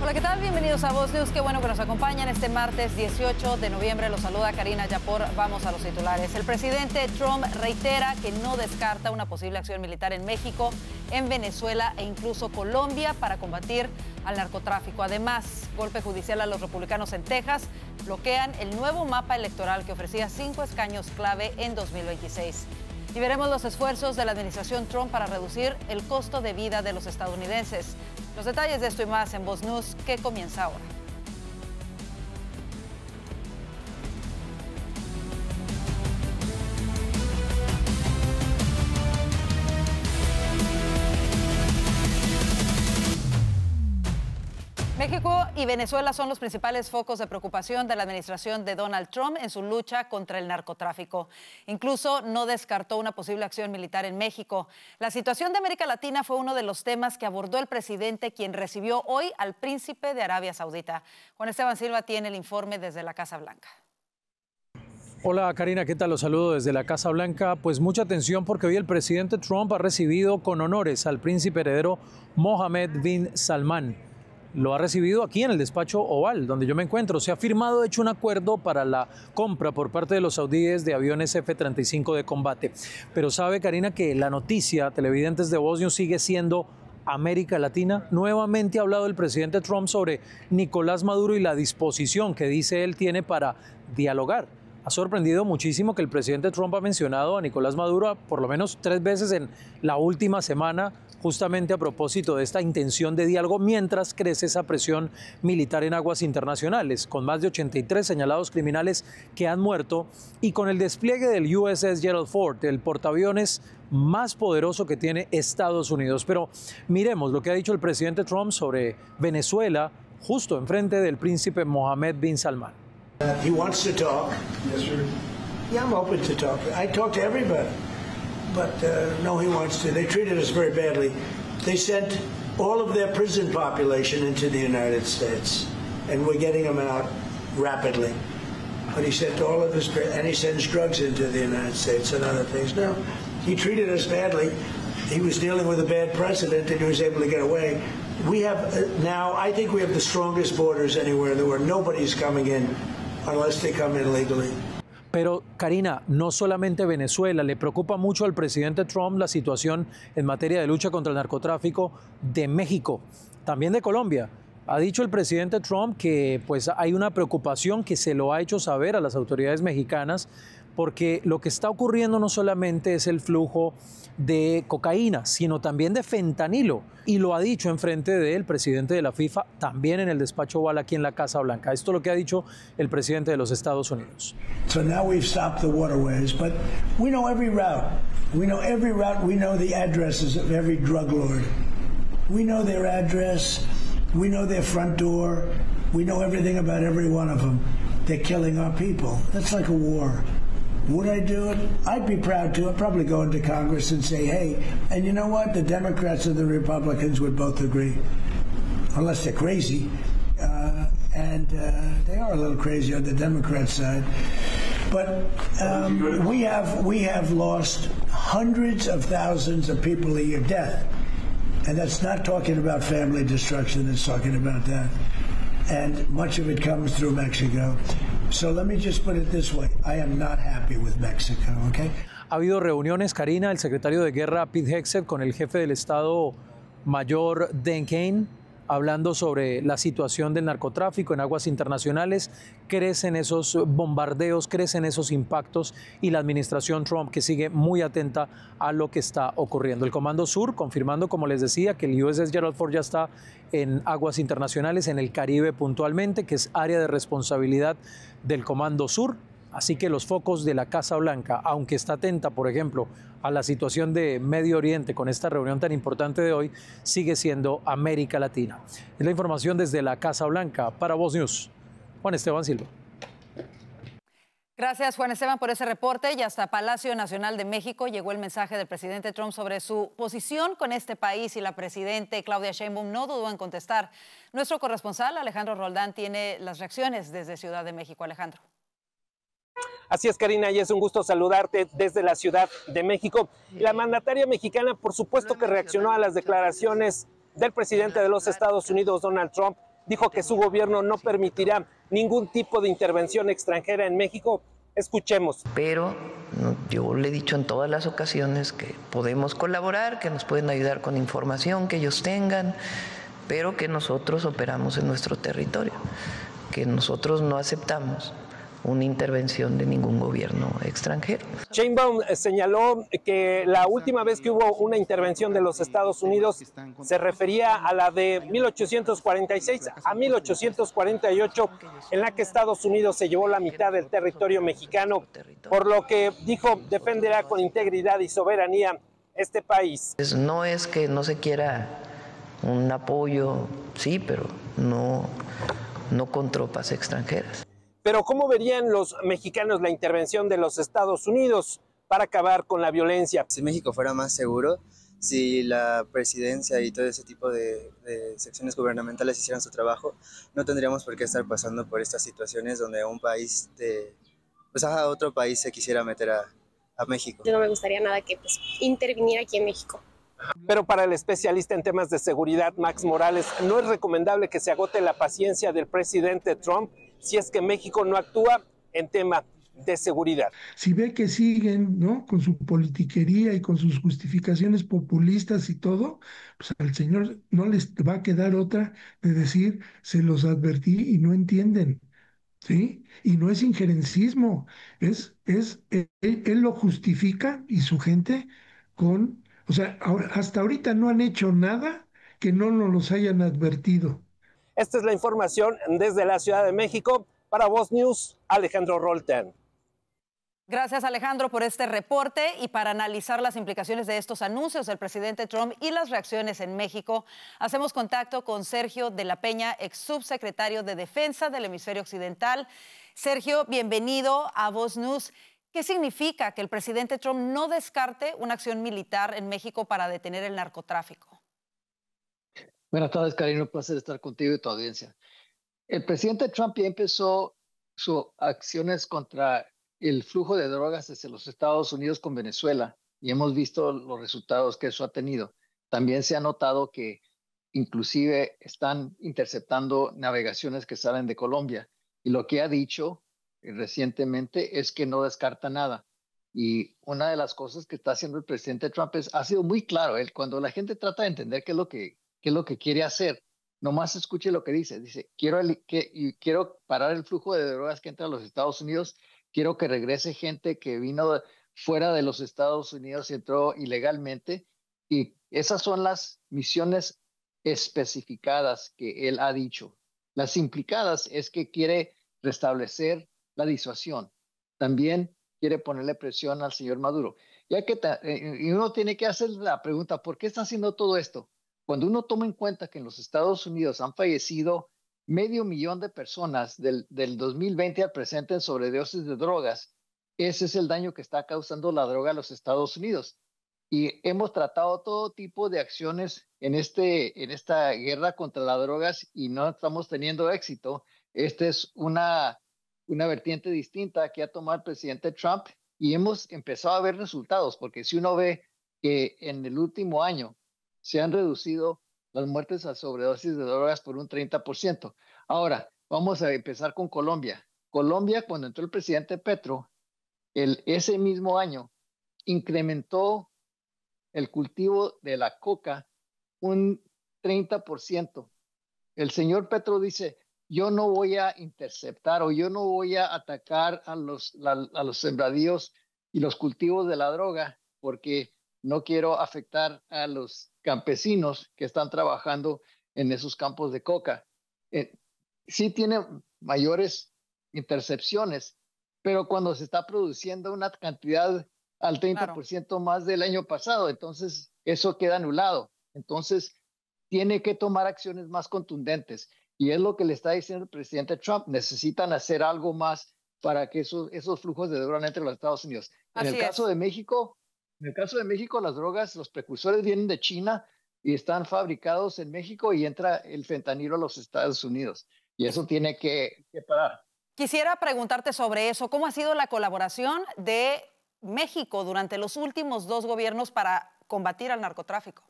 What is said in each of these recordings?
Hola, ¿qué tal? Bienvenidos a Voz News. Qué bueno que nos acompañan este martes 18 de noviembre. Los saluda Karina Yapor. Vamos a los titulares. El presidente Trump reitera que no descarta una posible acción militar en México, en Venezuela e incluso Colombia para combatir al narcotráfico. Además, golpe judicial a los republicanos en Texas bloquean el nuevo mapa electoral que ofrecía 5 escaños clave en 2026. Y veremos los esfuerzos de la administración Trump para reducir el costo de vida de los estadounidenses. Los detalles de esto y más en Voz News, que comienza ahora. México y Venezuela son los principales focos de preocupación de la administración de Donald Trump en su lucha contra el narcotráfico. Incluso no descartó una posible acción militar en México. La situación de América Latina fue uno de los temas que abordó el presidente, quien recibió hoy al príncipe de Arabia Saudita. Juan Esteban Silva tiene el informe desde la Casa Blanca. Hola Karina, ¿qué tal? Los saludo desde la Casa Blanca. Pues mucha atención porque hoy el presidente Trump ha recibido con honores al príncipe heredero Mohammed bin Salman. Lo ha recibido aquí en el despacho Oval, donde yo me encuentro. Se ha firmado, de hecho, un acuerdo para la compra por parte de los saudíes de aviones F-35 de combate. Pero sabe, Karina, que la noticia, televidentes de Voz News, sigue siendo América Latina. Nuevamente ha hablado el presidente Trump sobre Nicolás Maduro y la disposición que dice él tiene para dialogar. Ha sorprendido muchísimo que el presidente Trump ha mencionado a Nicolás Maduro por lo menos 3 veces en la última semana, justamente a propósito de esta intención de diálogo, mientras crece esa presión militar en aguas internacionales, con más de 83 señalados criminales que han muerto y con el despliegue del USS Gerald Ford, el portaaviones más poderoso que tiene Estados Unidos. Pero miremos lo que ha dicho el presidente Trump sobre Venezuela, justo enfrente del príncipe Mohammed bin Salman. He wants to talk. Yes, sir. Yeah, I'm open to talk. I talk to everybody. But no, he wants to. They treated us very badly. They sent all of their prison population into the United States, and we're getting them out rapidly. But he sent all of his, and he sends drugs into the United States and other things. No, he treated us badly. He was dealing with a bad president, and he was able to get away. We have now, I think we have the strongest borders anywhere in the world. Nobody's coming in unless they come in legally. Pero, Karina, no solamente Venezuela, le preocupa mucho al presidente Trump la situación en materia de lucha contra el narcotráfico de México, también de Colombia. Ha dicho el presidente Trump que pues, hay una preocupación que se lo ha hecho saber a las autoridades mexicanas, porque lo que está ocurriendo no solamente es el flujo de cocaína, sino también de fentanilo. Y lo ha dicho en frente del presidente de la FIFA, también en el despacho Oval aquí en la Casa Blanca. Esto es lo que ha dicho el presidente de los Estados Unidos. So now we've stopped the waterways, but we know every route. We know every route. We know the addresses of every drug lord. We know their address. We know their front door. We know everything about every one of them. They're killing our people. That's like a war. Would I do it? I'd be proud to. I'd probably go into Congress and say, hey, and you know what? The Democrats and the Republicans would both agree, unless they're crazy. They are a little crazy on the Democrat side. But we have lost hundreds of thousands of people a year, death. And that's not talking about family destruction, it's talking about that. And much of it comes through Mexico. So let me just put it this way. I am not happy with Mexico, okay? Ha habido reuniones, Karina, el secretario de Guerra Pete Hegseth con el jefe del Estado Mayor Dan Kane, hablando sobre la situación del narcotráfico en aguas internacionales. Crecen esos bombardeos, crecen esos impactos y la administración Trump que sigue muy atenta a lo que está ocurriendo. El Comando Sur confirmando, como les decía, que el USS Gerald Ford ya está en aguas internacionales, en el Caribe puntualmente, que es área de responsabilidad del Comando Sur. Así que los focos de la Casa Blanca, aunque está atenta, por ejemplo, a la situación de Medio Oriente con esta reunión tan importante de hoy, sigue siendo América Latina. Es la información desde la Casa Blanca para Voz News. Juan Esteban Silva. Gracias, Juan Esteban, por ese reporte. Y hasta Palacio Nacional de México llegó el mensaje del presidente Trump sobre su posición con este país y la presidenta Claudia Sheinbaum no dudó en contestar. Nuestro corresponsal, Alejandro Roldán, tiene las reacciones desde Ciudad de México. Alejandro. Así es, Karina, y es un gusto saludarte desde la Ciudad de México. La mandataria mexicana, por supuesto que reaccionó a las declaraciones del presidente de los Estados Unidos, Donald Trump, dijo que su gobierno no permitirá ningún tipo de intervención extranjera en México. Escuchemos. Pero yo le he dicho en todas las ocasiones que podemos colaborar, que nos pueden ayudar con información que ellos tengan, pero que nosotros operamos en nuestro territorio, que nosotros no aceptamos una intervención de ningún gobierno extranjero. Sheinbaum señaló que la última vez que hubo una intervención de los Estados Unidos se refería a la de 1846 a 1848, en la que Estados Unidos se llevó la mitad del territorio mexicano, por lo que dijo defenderá con integridad y soberanía este país. No es que no se quiera un apoyo, sí, pero no con tropas extranjeras. Pero ¿cómo verían los mexicanos la intervención de los Estados Unidos para acabar con la violencia? Si México fuera más seguro, si la presidencia y todo ese tipo de secciones gubernamentales hicieran su trabajo, no tendríamos por qué estar pasando por estas situaciones donde un país, otro país se quisiera meter a México. No me gustaría nada que interviniera aquí en México. Pero para el especialista en temas de seguridad, Max Morales, no es recomendable que se agote la paciencia del presidente Trump si es que México no actúa en tema de seguridad. Si ve que siguen, ¿no?, con su politiquería y con sus justificaciones populistas y todo, pues al señor no les va a quedar otra de decir, se los advertí y no entienden, ¿sí? Y no es injerencismo, él lo justifica y su gente con, o sea, hasta ahorita no han hecho nada que no nos los hayan advertido. Esta es la información desde la Ciudad de México. Para Voz News, Alejandro Roltán. Gracias, Alejandro, por este reporte. Y para analizar las implicaciones de estos anuncios del presidente Trump y las reacciones en México, hacemos contacto con Sergio de la Peña, ex subsecretario de Defensa del Hemisferio Occidental. Sergio, bienvenido a Voz News. ¿Qué significa que el presidente Trump no descarte una acción militar en México para detener el narcotráfico? Buenas tardes, Karina. Un placer estar contigo y tu audiencia. El presidente Trump ya empezó sus acciones contra el flujo de drogas desde los Estados Unidos con Venezuela y hemos visto los resultados que eso ha tenido. También se ha notado que inclusive están interceptando navegaciones que salen de Colombia. Y lo que ha dicho recientemente es que no descarta nada. Y una de las cosas que está haciendo el presidente Trump ha sido muy claro. Cuando la gente trata de entender qué es lo que quiere hacer, nomás escuche lo que dice. Dice, quiero parar el flujo de drogas que entra a los Estados Unidos, quiero que regrese gente que vino fuera de los Estados Unidos y entró ilegalmente. Y esas son las misiones especificadas que él ha dicho. Las implicadas es que quiere restablecer la disuasión. También quiere ponerle presión al señor Maduro. Ya que y uno tiene que hacer la pregunta, ¿por qué está haciendo todo esto? Cuando uno toma en cuenta que en los Estados Unidos han fallecido 500,000 de personas del 2020 al presente en sobredosis de drogas, ese es el daño que está causando la droga a los Estados Unidos. Y hemos tratado todo tipo de acciones en esta guerra contra las drogas y no estamos teniendo éxito. Esta es una vertiente distinta que ha tomado el presidente Trump y hemos empezado a ver resultados, porque si uno ve que en el último año se han reducido las muertes a sobredosis de drogas por un 30%. Ahora, vamos a empezar con Colombia. Colombia, cuando entró el presidente Petro, ese mismo año, incrementó el cultivo de la coca un 30%. El señor Petro dice, yo no voy a interceptar o yo no voy a atacar a los sembradíos y los cultivos de la droga porque no quiero afectar a los campesinos que están trabajando en esos campos de coca. Sí tiene mayores intercepciones, pero cuando se está produciendo una cantidad al 30% más del año pasado, entonces eso queda anulado. Entonces tiene que tomar acciones más contundentes. Y es lo que le está diciendo el presidente Trump. Necesitan hacer algo más para que esos flujos de droga entren a los Estados Unidos. En el caso de México, las drogas, los precursores vienen de China y están fabricados en México y entra el fentanilo a los Estados Unidos. Y eso tiene que parar. Quisiera preguntarte sobre eso. ¿Cómo ha sido la colaboración de México durante los últimos 2 gobiernos para combatir al narcotráfico?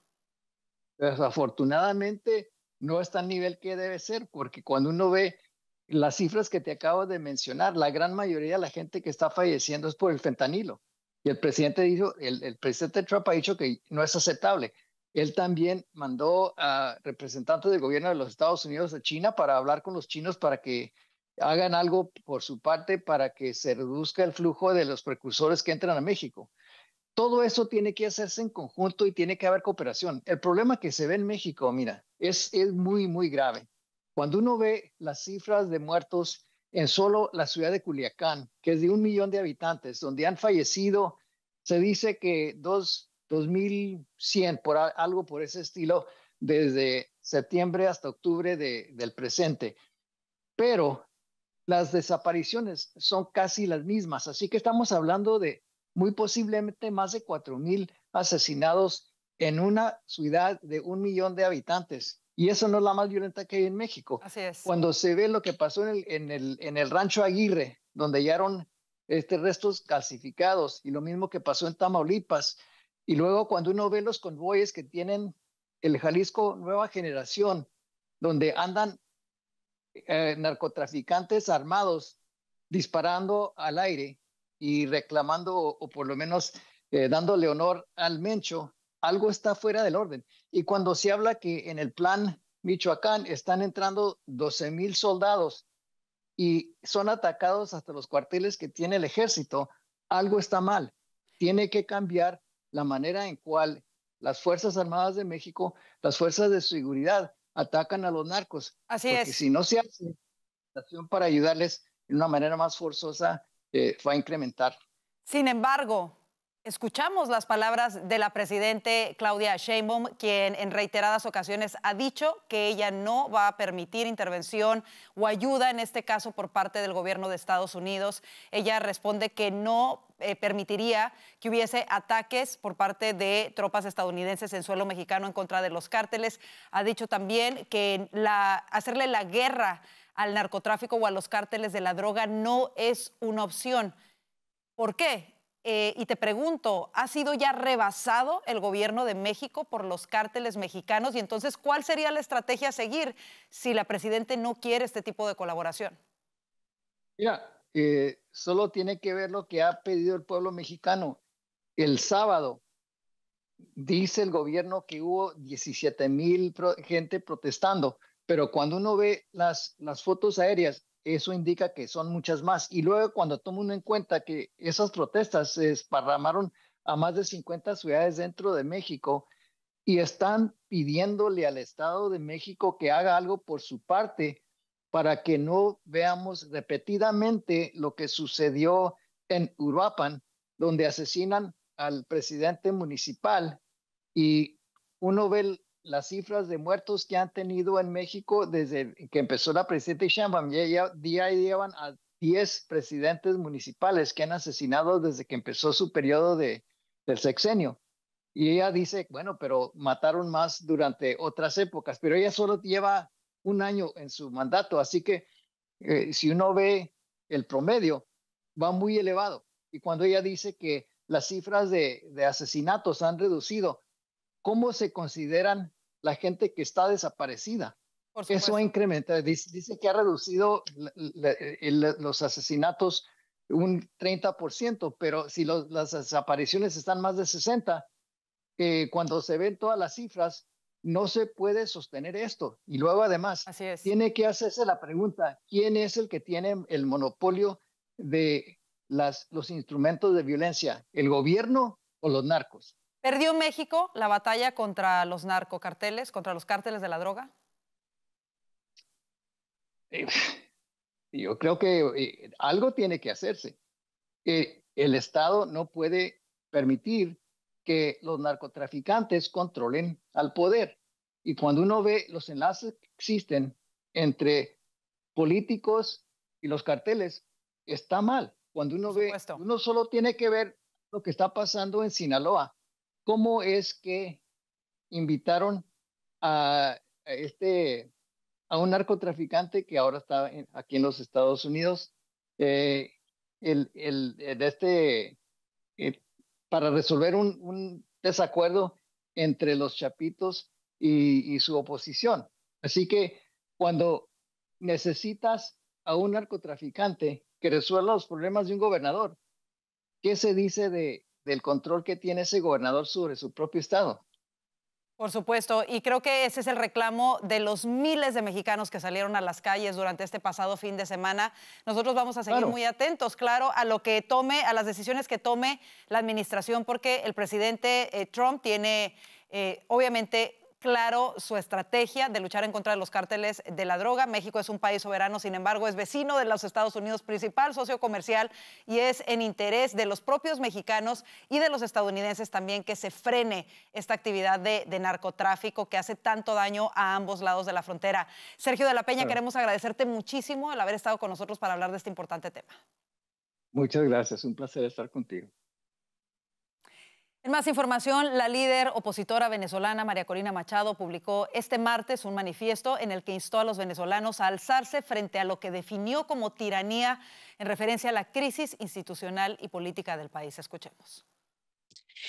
Desafortunadamente, no está al nivel que debe ser, porque cuando uno ve las cifras que te acabo de mencionar, la gran mayoría de la gente que está falleciendo es por el fentanilo. Y el presidente dijo, el presidente Trump ha dicho que no es aceptable. Él también mandó a representantes del gobierno de los Estados Unidos a China para hablar con los chinos para que hagan algo por su parte para que se reduzca el flujo de los precursores que entran a México. Todo eso tiene que hacerse en conjunto y tiene que haber cooperación. El problema que se ve en México, mira, es muy, muy grave. Cuando uno ve las cifras de muertos en solo la ciudad de Culiacán, que es de 1 millón de habitantes, donde han fallecido, se dice que 2,100, algo por ese estilo, desde septiembre hasta octubre del presente. Pero las desapariciones son casi las mismas, así que estamos hablando de muy posiblemente más de 4,000 asesinados en una ciudad de 1 millón de habitantes. Y eso no es la más violenta que hay en México. Así es. Cuando se ve lo que pasó en el Rancho Aguirre, donde hallaron restos calcificados, y lo mismo que pasó en Tamaulipas, y luego cuando uno ve los convoyes que tienen el Jalisco Nueva Generación, donde andan narcotraficantes armados disparando al aire y reclamando o por lo menos dándole honor al Mencho, algo está fuera del orden. Y cuando se habla que en el plan Michoacán están entrando 12,000 soldados y son atacados hasta los cuarteles que tiene el ejército, algo está mal. Tiene que cambiar la manera en cual las Fuerzas Armadas de México, las fuerzas de seguridad, atacan a los narcos. Así porque es. si no se hace para ayudarles de una manera más forzosa, va a incrementar. Sin embargo, escuchamos las palabras de la presidente Claudia Sheinbaum, quien en reiteradas ocasiones ha dicho que ella no va a permitir intervención o ayuda, en este caso por parte del gobierno de Estados Unidos. Ella responde que no permitiría que hubiese ataques por parte de tropas estadounidenses en suelo mexicano en contra de los cárteles. Ha dicho también que hacerle la guerra al narcotráfico o a los cárteles de la droga no es una opción. ¿Por qué? Y te pregunto, ¿ha sido ya rebasado el gobierno de México por los cárteles mexicanos? Y entonces, ¿cuál sería la estrategia a seguir si la presidenta no quiere este tipo de colaboración? Mira, solo tiene que ver lo que ha pedido el pueblo mexicano. El sábado dice el gobierno que hubo 17,000 gente protestando, pero cuando uno ve las fotos aéreas, eso indica que son muchas más. Y luego cuando toma uno en cuenta que esas protestas se esparramaron a más de 50 ciudades dentro de México y están pidiéndole al Estado de México que haga algo por su parte para que no veamos repetidamente lo que sucedió en Uruapan, donde asesinan al presidente municipal y uno ve las cifras de muertos que han tenido en México desde que empezó la presidenta Sheinbaum. Ya llevan a 10 presidentes municipales que han asesinado desde que empezó su periodo del sexenio. Y ella dice, bueno, pero mataron más durante otras épocas, pero ella solo lleva 1 año en su mandato, así que si uno ve el promedio, va muy elevado. Y cuando ella dice que las cifras de asesinatos han reducido, ¿cómo se consideran la gente que está desaparecida? Eso ha incrementado. Dice que ha reducido los asesinatos un 30%, pero si las desapariciones están más de 60%, cuando se ven todas las cifras, no se puede sostener esto. Y luego, además, tiene que hacerse la pregunta, ¿quién es el que tiene el monopolio de los instrumentos de violencia? ¿El gobierno o los narcos? ¿Perdió México la batalla contra los narcocarteles, contra los cárteles de la droga? Yo creo que algo tiene que hacerse. El Estado no puede permitir que los narcotraficantes controlen al poder. Y cuando uno ve los enlaces que existen entre políticos y los carteles, está mal. Cuando uno ve, uno solo tiene que ver lo que está pasando en Sinaloa. ¿Cómo es que invitaron a un narcotraficante que ahora está aquí en los Estados Unidos para resolver un desacuerdo entre los chapitos y su oposición? Así que cuando necesitas a un narcotraficante que resuelva los problemas de un gobernador, ¿qué se dice del control que tiene ese gobernador sobre su propio estado? Por supuesto, y creo que ese es el reclamo de los miles de mexicanos que salieron a las calles durante este pasado fin de semana. Nosotros vamos a seguir muy atentos, claro, a lo que tome, a las decisiones que tome la administración, porque el presidente Trump tiene, obviamente, claro su estrategia de luchar en contra de los cárteles de la droga. México es un país soberano, sin embargo, es vecino de los Estados Unidos, principal socio comercial, y es en interés de los propios mexicanos y de los estadounidenses también que se frene esta actividad de narcotráfico que hace tanto daño a ambos lados de la frontera. Sergio de la Peña, queremos agradecerte muchísimo el haber estado con nosotros para hablar de este importante tema. Muchas gracias, un placer estar contigo. En más información, la líder opositora venezolana María Corina Machado publicó este martes un manifiesto en el que instó a los venezolanos a alzarse frente a lo que definió como tiranía en referencia a la crisis institucional y política del país. Escuchemos.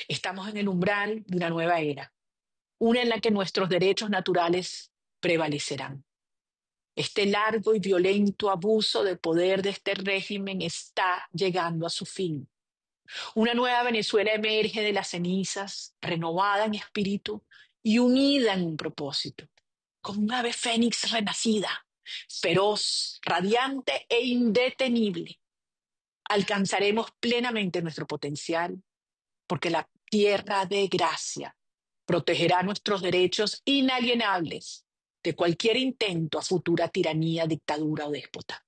Estamos en el umbral de una nueva era, una en la que nuestros derechos naturales prevalecerán. Este largo y violento abuso de poder de este régimen está llegando a su fin. Una nueva Venezuela emerge de las cenizas, renovada en espíritu y unida en un propósito, como un ave fénix renacida, feroz, radiante e indetenible. Alcanzaremos plenamente nuestro potencial, porque la tierra de gracia protegerá nuestros derechos inalienables de cualquier intento a futura tiranía, dictadura o déspota.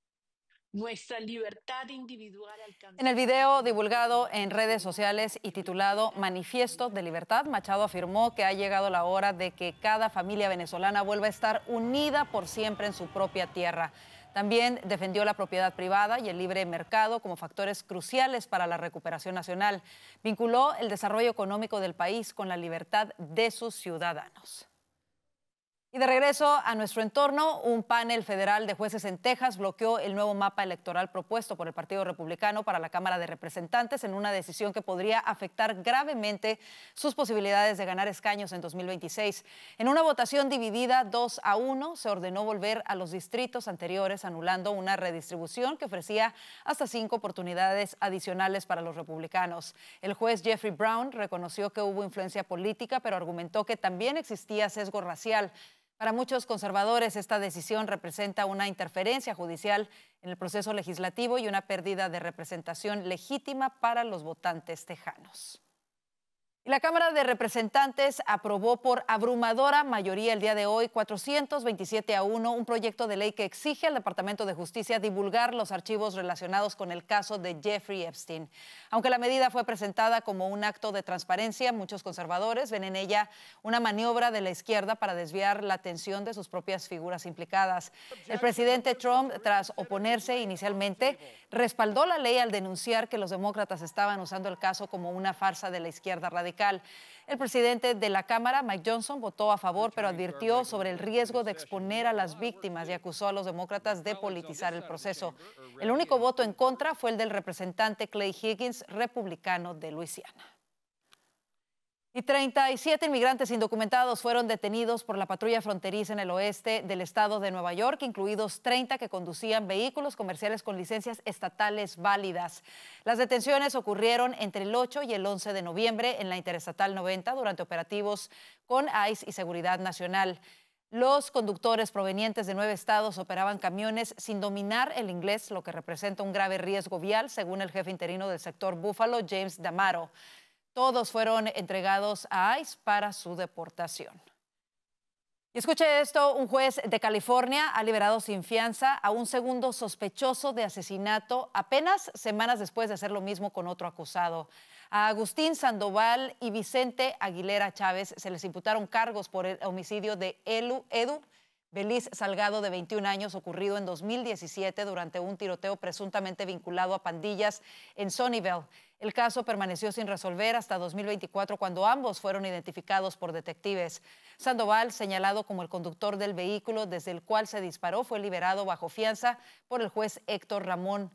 Nuestra libertad individual alcanza... En el video divulgado en redes sociales y titulado Manifiesto de Libertad, Machado afirmó que ha llegado la hora de que cada familia venezolana vuelva a estar unida por siempre en su propia tierra. También defendió la propiedad privada y el libre mercado como factores cruciales para la recuperación nacional. Vinculó el desarrollo económico del país con la libertad de sus ciudadanos. Y de regreso a nuestro entorno, un panel federal de jueces en Texas bloqueó el nuevo mapa electoral propuesto por el Partido Republicano para la Cámara de Representantes en una decisión que podría afectar gravemente sus posibilidades de ganar escaños en 2026. En una votación dividida 2-1, se ordenó volver a los distritos anteriores, anulando una redistribución que ofrecía hasta 5 oportunidades adicionales para los republicanos. El juez Jeffrey Brown reconoció que hubo influencia política, pero argumentó que también existía sesgo racial. Para muchos conservadores, esta decisión representa una interferencia judicial en el proceso legislativo y una pérdida de representación legítima para los votantes tejanos. Y la Cámara de Representantes aprobó por abrumadora mayoría el día de hoy 427-1 un proyecto de ley que exige al Departamento de Justicia divulgar los archivos relacionados con el caso de Jeffrey Epstein. Aunque la medida fue presentada como un acto de transparencia, muchos conservadores ven en ella una maniobra de la izquierda para desviar la atención de sus propias figuras implicadas. El presidente Trump, tras oponerse inicialmente, respaldó la ley al denunciar que los demócratas estaban usando el caso como una farsa de la izquierda radical. El presidente de la Cámara, Mike Johnson, votó a favor, pero advirtió sobre el riesgo de exponer a las víctimas y acusó a los demócratas de politizar el proceso. El único voto en contra fue el del representante Clay Higgins, republicano de Luisiana. Y 37 inmigrantes indocumentados fueron detenidos por la patrulla fronteriza en el oeste del estado de Nueva York, incluidos 30 que conducían vehículos comerciales con licencias estatales válidas. Las detenciones ocurrieron entre el 8 y el 11 de noviembre en la Interestatal 90 durante operativos con ICE y Seguridad Nacional. Los conductores provenientes de 9 estados operaban camiones sin dominar el inglés, lo que representa un grave riesgo vial, según el jefe interino del sector Buffalo, James D'Amaro. Todos fueron entregados a ICE para su deportación. Y escuche esto, un juez de California ha liberado sin fianza a un segundo sospechoso de asesinato apenas semanas después de hacer lo mismo con otro acusado. A Agustín Sandoval y Vicente Aguilera Chávez se les imputaron cargos por el homicidio de Edu Beliz Salgado, de 21 años, ocurrido en 2017 durante un tiroteo presuntamente vinculado a pandillas en Sunnyvale. El caso permaneció sin resolver hasta 2024, cuando ambos fueron identificados por detectives. Sandoval, señalado como el conductor del vehículo desde el cual se disparó, fue liberado bajo fianza por el juez Héctor Ramón.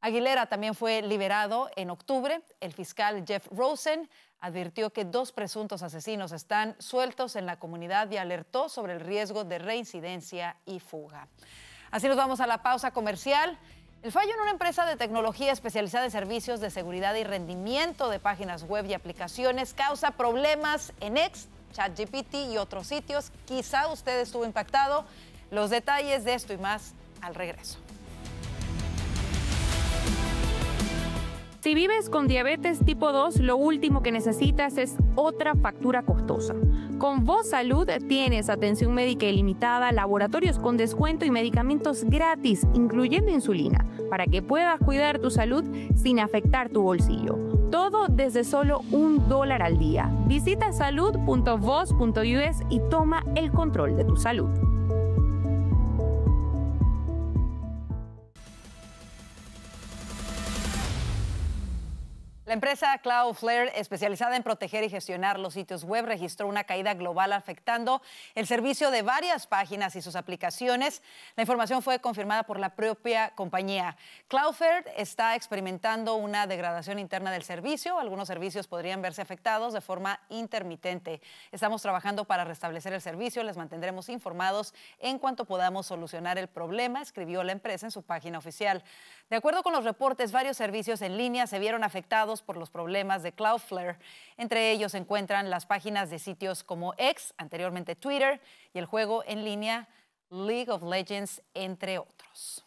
Aguilera también fue liberado en octubre. El fiscal Jeff Rosen advirtió que 2 presuntos asesinos están sueltos en la comunidad y alertó sobre el riesgo de reincidencia y fuga. Así nos vamos a la pausa comercial. El fallo en una empresa de tecnología especializada en servicios de seguridad y rendimiento de páginas web y aplicaciones causa problemas en X, ChatGPT y otros sitios. Quizá usted estuvo impactado. Los detalles de esto y más al regreso. Si vives con diabetes tipo 2, lo último que necesitas es otra factura costosa. Con Voz Salud tienes atención médica ilimitada, laboratorios con descuento y medicamentos gratis, incluyendo insulina, para que puedas cuidar tu salud sin afectar tu bolsillo. Todo desde solo $1 al día. Visita salud.voz.us y toma el control de tu salud. La empresa Cloudflare, especializada en proteger y gestionar los sitios web, registró una caída global afectando el servicio de varias páginas y sus aplicaciones. La información fue confirmada por la propia compañía. Cloudflare está experimentando una degradación interna del servicio. Algunos servicios podrían verse afectados de forma intermitente. Estamos trabajando para restablecer el servicio. Les mantendremos informados en cuanto podamos solucionar el problema, escribió la empresa en su página oficial. De acuerdo con los reportes, varios servicios en línea se vieron afectados por los problemas de Cloudflare. Entre ellos se encuentran las páginas de sitios como X, anteriormente Twitter, y el juego en línea League of Legends, entre otros.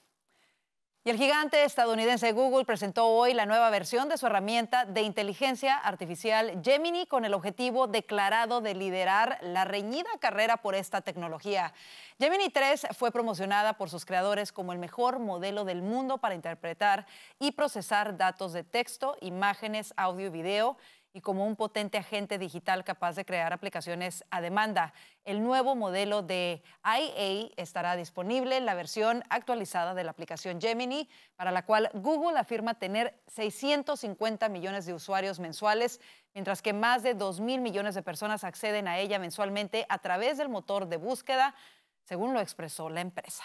Y el gigante estadounidense Google presentó hoy la nueva versión de su herramienta de inteligencia artificial Gemini con el objetivo declarado de liderar la reñida carrera por esta tecnología. Gemini 3 fue promocionada por sus creadores como el mejor modelo del mundo para interpretar y procesar datos de texto, imágenes, audio y video, y como un potente agente digital capaz de crear aplicaciones a demanda. El nuevo modelo de IA estará disponible en la versión actualizada de la aplicación Gemini, para la cual Google afirma tener 650 millones de usuarios mensuales, mientras que más de 2.000 millones de personas acceden a ella mensualmente a través del motor de búsqueda, según lo expresó la empresa.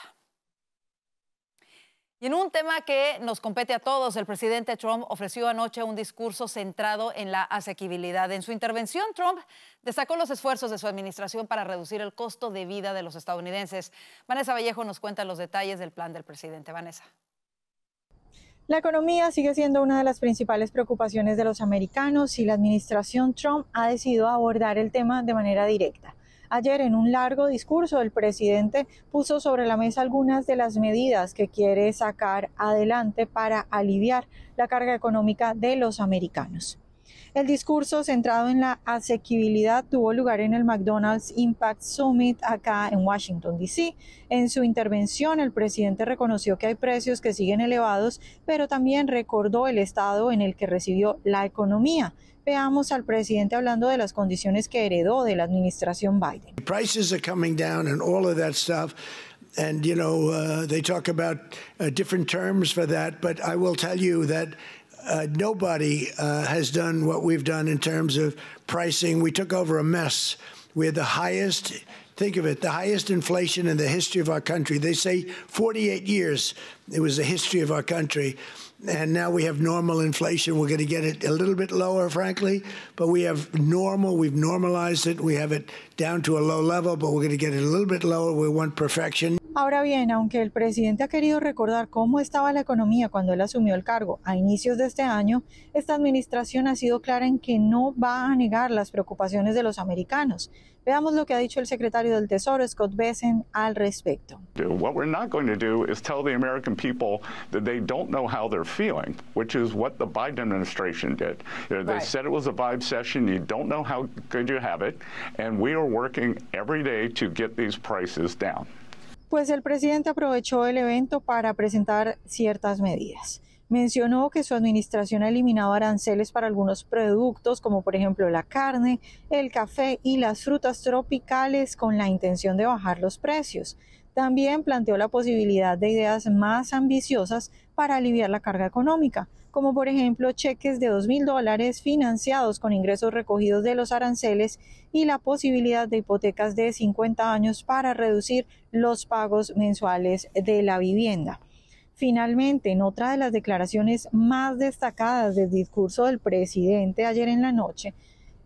Y en un tema que nos compete a todos, el presidente Trump ofreció anoche un discurso centrado en la asequibilidad. En su intervención, Trump destacó los esfuerzos de su administración para reducir el costo de vida de los estadounidenses. Vanessa Vallejo nos cuenta los detalles del plan del presidente. Vanessa. La economía sigue siendo una de las principales preocupaciones de los americanos y la administración Trump ha decidido abordar el tema de manera directa. Ayer, en un largo discurso, el presidente puso sobre la mesa algunas de las medidas que quiere sacar adelante para aliviar la carga económica de los americanos. El discurso centrado en la asequibilidad tuvo lugar en el McDonald's Impact Summit acá en Washington, D.C. En su intervención, el presidente reconoció que hay precios que siguen elevados, pero también recordó el estado en el que recibió la economía. Veamos al presidente hablando de las condiciones que heredó de la administración Biden. Prices are coming down and all of that stuff. And, you know, they talk about different terms for that. But I will tell you that nobody has done what we've done in terms of pricing. We took over a mess. We had the highest, think of it, the highest inflation in the history of our country. They say 48 years it was the history of our country. And now we have normal inflation. We're going to get it a little bit lower, frankly, but we have normal. We've normalized it. We have it down to a low level, but we're going to get it a little bit lower. We want perfection. Ahora bien, aunque el presidente ha querido recordar cómo estaba la economía cuando él asumió el cargo a inicios de este año, esta administración ha sido clara en que no va a negar las preocupaciones de los americanos. Veamos lo que ha dicho el secretario del Tesoro, Scott Bessent, al respecto. What we're not going to do is tell the American people that they don't know how they're feeling, which is what the Biden administration did. They said it was a vibe session. You don't know how good you have it. And we are working every day to get these prices down. Pues el presidente aprovechó el evento para presentar ciertas medidas. Mencionó que su administración ha eliminado aranceles para algunos productos, como por ejemplo la carne, el café y las frutas tropicales, con la intención de bajar los precios. También planteó la posibilidad de ideas más ambiciosas para aliviar la carga económica, como por ejemplo cheques de $2.000 financiados con ingresos recogidos de los aranceles y la posibilidad de hipotecas de 50 años para reducir los pagos mensuales de la vivienda. Finalmente, en otra de las declaraciones más destacadas del discurso del presidente ayer en la noche,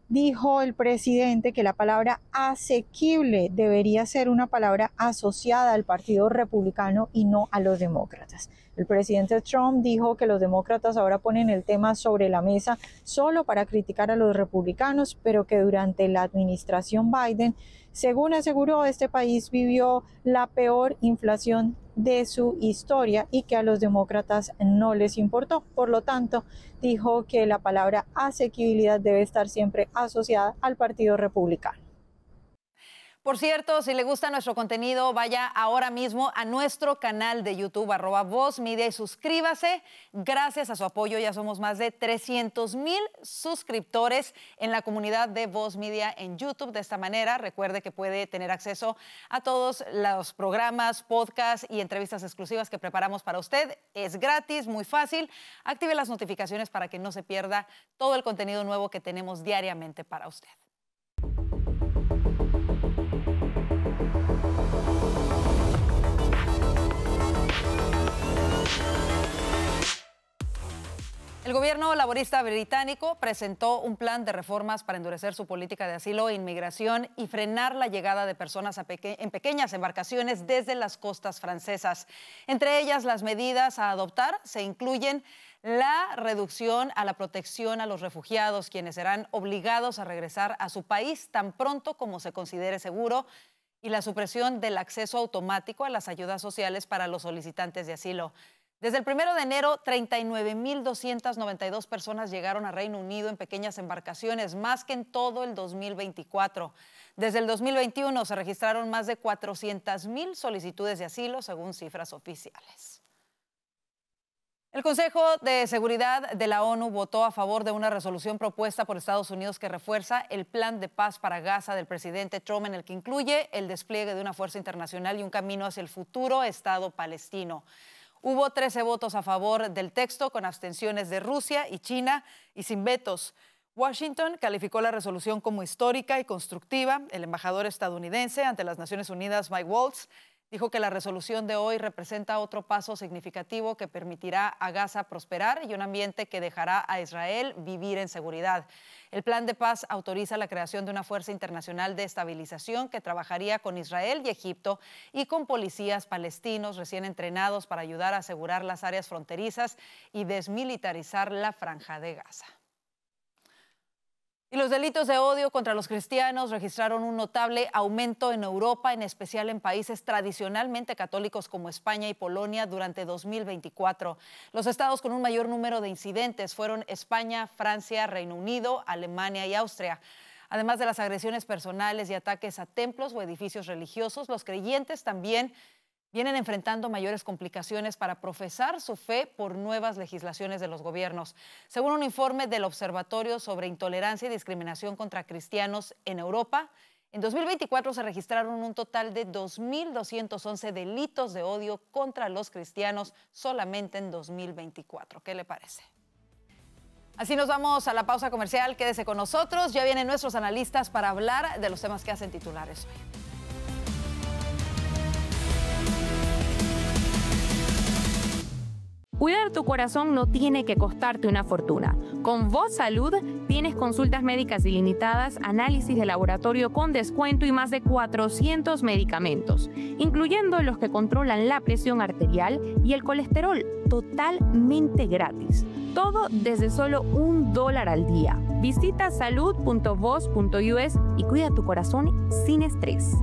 dijo el presidente que la palabra asequible debería ser una palabra asociada al Partido Republicano y no a los demócratas. El presidente Trump dijo que los demócratas ahora ponen el tema sobre la mesa solo para criticar a los republicanos, pero que durante la administración Biden, según aseguró, este país vivió la peor inflación de su historia y que a los demócratas no les importó. Por lo tanto, dijo que la palabra asequibilidad debe estar siempre asociada al Partido Republicano. Por cierto, si le gusta nuestro contenido, vaya ahora mismo a nuestro canal de YouTube, @VozMedia, y suscríbase. Gracias a su apoyo ya somos más de 300,000 suscriptores en la comunidad de Voz Media en YouTube. De esta manera, recuerde que puede tener acceso a todos los programas, podcasts y entrevistas exclusivas que preparamos para usted. Es gratis, muy fácil. Active las notificaciones para que no se pierda todo el contenido nuevo que tenemos diariamente para usted. El gobierno laborista británico presentó un plan de reformas para endurecer su política de asilo e inmigración y frenar la llegada de personas en pequeñas embarcaciones desde las costas francesas. Entre ellas, las medidas a adoptar se incluyen la reducción a la protección a los refugiados, quienes serán obligados a regresar a su país tan pronto como se considere seguro, y la supresión del acceso automático a las ayudas sociales para los solicitantes de asilo. Desde el 1 de enero, 39,292 personas llegaron a Reino Unido en pequeñas embarcaciones, más que en todo el 2024. Desde el 2021 se registraron más de 400,000 solicitudes de asilo, según cifras oficiales. El Consejo de Seguridad de la ONU votó a favor de una resolución propuesta por Estados Unidos que refuerza el plan de paz para Gaza del presidente Trump, en el que incluye el despliegue de una fuerza internacional y un camino hacia el futuro Estado palestino. Hubo 13 votos a favor del texto, con abstenciones de Rusia y China y sin vetos. Washington calificó la resolución como histórica y constructiva. El embajador estadounidense ante las Naciones Unidas, Mike Waltz, dijo que la resolución de hoy representa otro paso significativo que permitirá a Gaza prosperar y un ambiente que dejará a Israel vivir en seguridad. El plan de paz autoriza la creación de una fuerza internacional de estabilización que trabajaría con Israel y Egipto y con policías palestinos recién entrenados para ayudar a asegurar las áreas fronterizas y desmilitarizar la franja de Gaza. Y los delitos de odio contra los cristianos registraron un notable aumento en Europa, en especial en países tradicionalmente católicos como España y Polonia durante 2024. Los estados con un mayor número de incidentes fueron España, Francia, Reino Unido, Alemania y Austria. Además de las agresiones personales y ataques a templos o edificios religiosos, los creyentes también vienen enfrentando mayores complicaciones para profesar su fe por nuevas legislaciones de los gobiernos. Según un informe del Observatorio sobre Intolerancia y Discriminación contra Cristianos en Europa, en 2024 se registraron un total de 2,211 delitos de odio contra los cristianos solamente en 2024. ¿Qué le parece? Así nos vamos a la pausa comercial. Quédese con nosotros. Ya vienen nuestros analistas para hablar de los temas que hacen titulares hoy. Cuidar tu corazón no tiene que costarte una fortuna. Con Voz Salud tienes consultas médicas ilimitadas, análisis de laboratorio con descuento y más de 400 medicamentos, incluyendo los que controlan la presión arterial y el colesterol, totalmente gratis. Todo desde solo $1 al día. Visita salud.voz.us y cuida tu corazón sin estrés.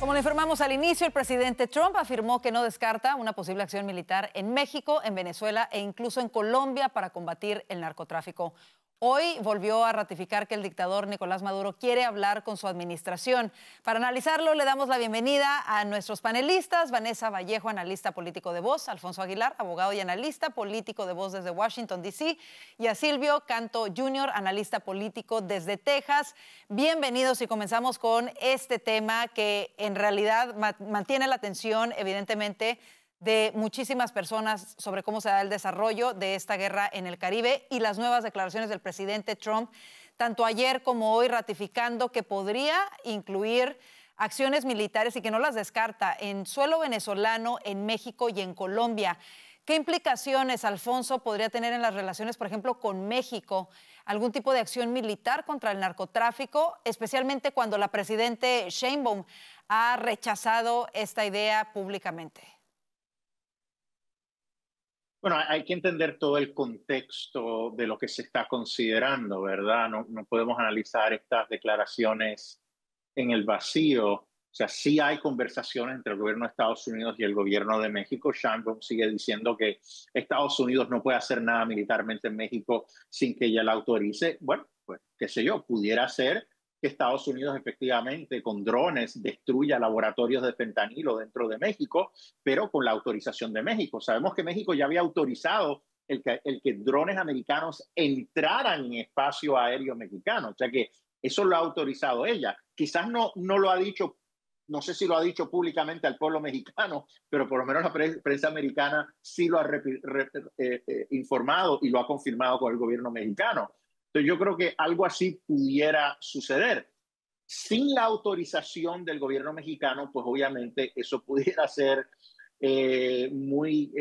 Como le informamos al inicio, el presidente Trump afirmó que no descarta una posible acción militar en México, en Venezuela e incluso en Colombia para combatir el narcotráfico. Hoy volvió a ratificar que el dictador Nicolás Maduro quiere hablar con su administración. Para analizarlo, le damos la bienvenida a nuestros panelistas: Vanessa Vallejo, analista político de Voz; Alfonso Aguilar, abogado y analista político de Voz desde Washington, D.C., y a Silvio Canto Jr., analista político desde Texas. Bienvenidos, y comenzamos con este tema que en realidad mantiene la atención, evidentemente, de muchísimas personas sobre cómo se da el desarrollo de esta guerra en el Caribe y las nuevas declaraciones del presidente Trump, tanto ayer como hoy, ratificando que podría incluir acciones militares y que no las descarta en suelo venezolano, en México y en Colombia. ¿Qué implicaciones, Alfonso, podría tener en las relaciones, por ejemplo, con México? ¿Algún tipo de acción militar contra el narcotráfico, especialmente cuando la presidente Sheinbaum ha rechazado esta idea públicamente? Bueno, hay que entender todo el contexto de lo que se está considerando, ¿verdad? No podemos analizar estas declaraciones en el vacío. O sea, sí hay conversaciones entre el gobierno de Estados Unidos y el gobierno de México. Sheinbaum sigue diciendo que Estados Unidos no puede hacer nada militarmente en México sin que ella la autorice. Bueno, pues qué sé yo, pudiera ser que Estados Unidos efectivamente con drones destruya laboratorios de fentanilo dentro de México, pero con la autorización de México. Sabemos que México ya había autorizado el que drones americanos entraran en espacio aéreo mexicano, o sea que eso lo ha autorizado ella. Quizás no lo ha dicho, no sé si lo ha dicho públicamente al pueblo mexicano, pero por lo menos la prensa americana sí lo ha informado y lo ha confirmado con el gobierno mexicano. Entonces yo creo que algo así pudiera suceder. Sin la autorización del gobierno mexicano, pues obviamente eso pudiera ser muy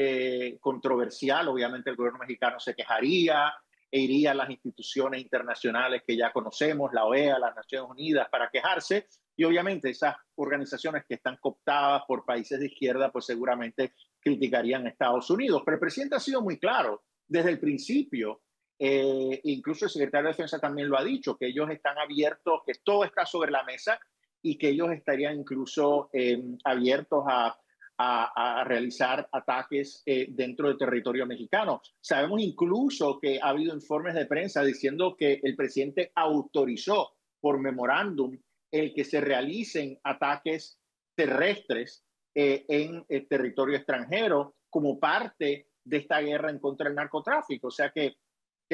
controversial. Obviamente el gobierno mexicano se quejaría e iría a las instituciones internacionales que ya conocemos, la OEA, las Naciones Unidas, para quejarse. Y obviamente esas organizaciones que están cooptadas por países de izquierda, pues seguramente criticarían a Estados Unidos. Pero el presidente ha sido muy claro desde el principio. Incluso el secretario de Defensa también lo ha dicho, que ellos están abiertos, que todo está sobre la mesa y que ellos estarían incluso abiertos a realizar ataques dentro del territorio mexicano. Sabemos incluso que ha habido informes de prensa diciendo que el presidente autorizó por memorándum el que se realicen ataques terrestres en el territorio extranjero como parte de esta guerra en contra del narcotráfico. O sea que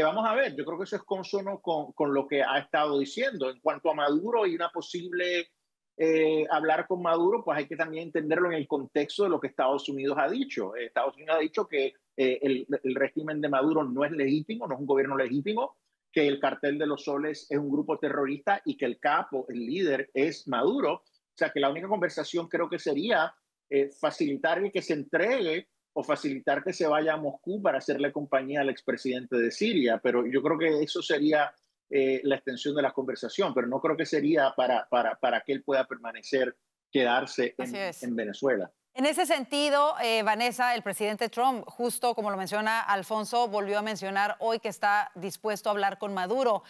vamos a ver, yo creo que eso es consono con lo que ha estado diciendo. En cuanto a Maduro y una posible hablar con Maduro, pues hay que también entenderlo en el contexto de lo que Estados Unidos ha dicho. Estados Unidos ha dicho que el régimen de Maduro no es legítimo, no es un gobierno legítimo, que el Cartel de los Soles es un grupo terrorista y que el capo, el líder, es Maduro. O sea que la única conversación creo que sería facilitar el que se entregue o facilitar que se vaya a Moscú para hacerle compañía al expresidente de Siria. Pero yo creo que eso sería la extensión de la conversación, pero no creo que sería para que él pueda permanecer, quedarse en Venezuela. En ese sentido, Vanessa, el presidente Trump, justo como lo menciona Alfonso, volvió a mencionar hoy que está dispuesto a hablar con Maduro.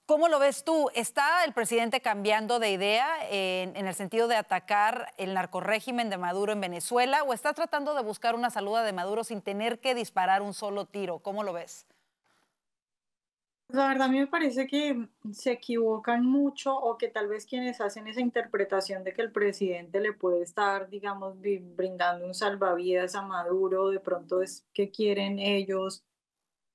¿Cómo lo ves tú? ¿Está el presidente cambiando de idea en el sentido de atacar el narcorrégimen de Maduro en Venezuela o está tratando de buscar una salida de Maduro sin tener que disparar un solo tiro? ¿Cómo lo ves? La verdad, a mí me parece que se equivocan mucho o que tal vez quienes hacen esa interpretación de que el presidente le puede estar, digamos, brindando un salvavidas a Maduro, de pronto es que quieren ellos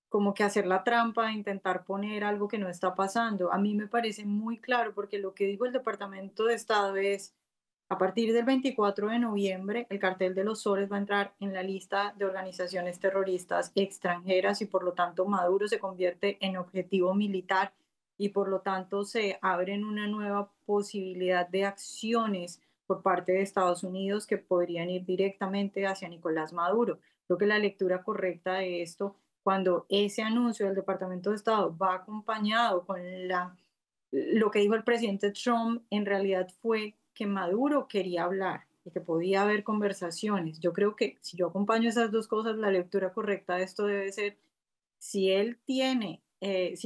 como que hacer la trampa, intentar poner algo que no está pasando. A mí me parece muy claro porque lo que dijo el Departamento de Estado es, a partir del 24 de noviembre, el Cartel de los Soles va a entrar en la lista de organizaciones terroristas extranjeras y por lo tanto Maduro se convierte en objetivo militar y por lo tanto se abren una nueva posibilidad de acciones por parte de Estados Unidos que podrían ir directamente hacia Nicolás Maduro. Creo que la lectura correcta de esto, cuando ese anuncio del Departamento de Estado va acompañado con lo que dijo el presidente Trump, en realidad fue que Maduro quería hablar y que podía haber conversaciones. Yo creo que si yo acompaño esas dos cosas, la lectura correcta de esto debe ser, si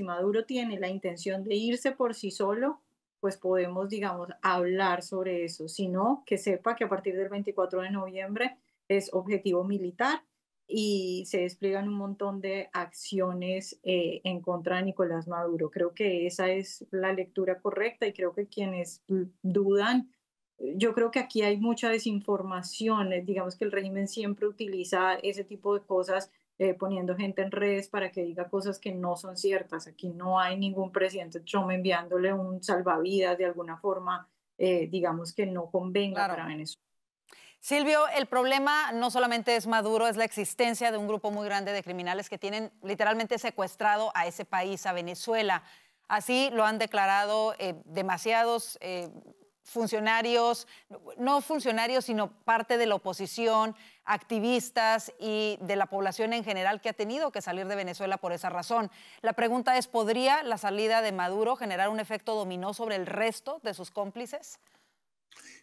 Maduro tiene la intención de irse por sí solo, pues podemos, digamos, hablar sobre eso. Si no, que sepa que a partir del 24 de noviembre es objetivo militar y se despliegan un montón de acciones en contra de Nicolás Maduro. Creo que esa es la lectura correcta y creo que quienes dudan, yo creo que aquí hay mucha desinformación. Digamos que el régimen siempre utiliza ese tipo de cosas poniendo gente en redes para que diga cosas que no son ciertas. Aquí no hay ningún presidente Trump enviándole un salvavidas de alguna forma, digamos que no convenga para Venezuela. Silvio, el problema no solamente es Maduro, es la existencia de un grupo muy grande de criminales que tienen literalmente secuestrado a ese país, a Venezuela. Así lo han declarado demasiados funcionarios, no funcionarios, sino parte de la oposición, activistas y de la población en general que ha tenido que salir de Venezuela por esa razón. La pregunta es, ¿podría la salida de Maduro generar un efecto dominó sobre el resto de sus cómplices?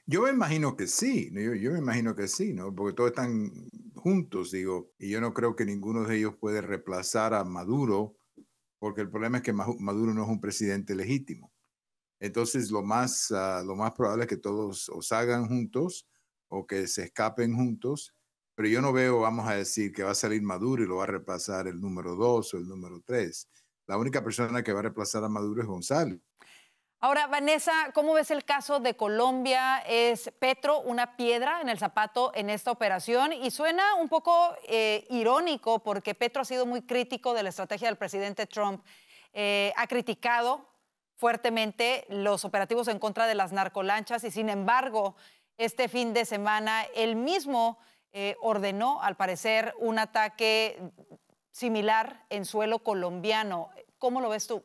Yo me imagino que sí, yo me imagino que sí, ¿no? Porque todos están juntos, digo, y yo no creo que ninguno de ellos puede reemplazar a Maduro, porque el problema es que Maduro no es un presidente legítimo. Entonces, lo más probable es que todos o salgan juntos o que se escapen juntos, pero yo no veo, vamos a decir, que va a salir Maduro y lo va a reemplazar el número 2 o el número 3. La única persona que va a reemplazar a Maduro es González. Ahora, Vanessa, ¿cómo ves el caso de Colombia? ¿Es Petro una piedra en el zapato en esta operación? Y suena un poco irónico porque Petro ha sido muy crítico de la estrategia del presidente Trump. Ha criticado fuertemente los operativos en contra de las narcolanchas y, sin embargo, este fin de semana él mismo ordenó, al parecer, un ataque similar en suelo colombiano. ¿Cómo lo ves tú?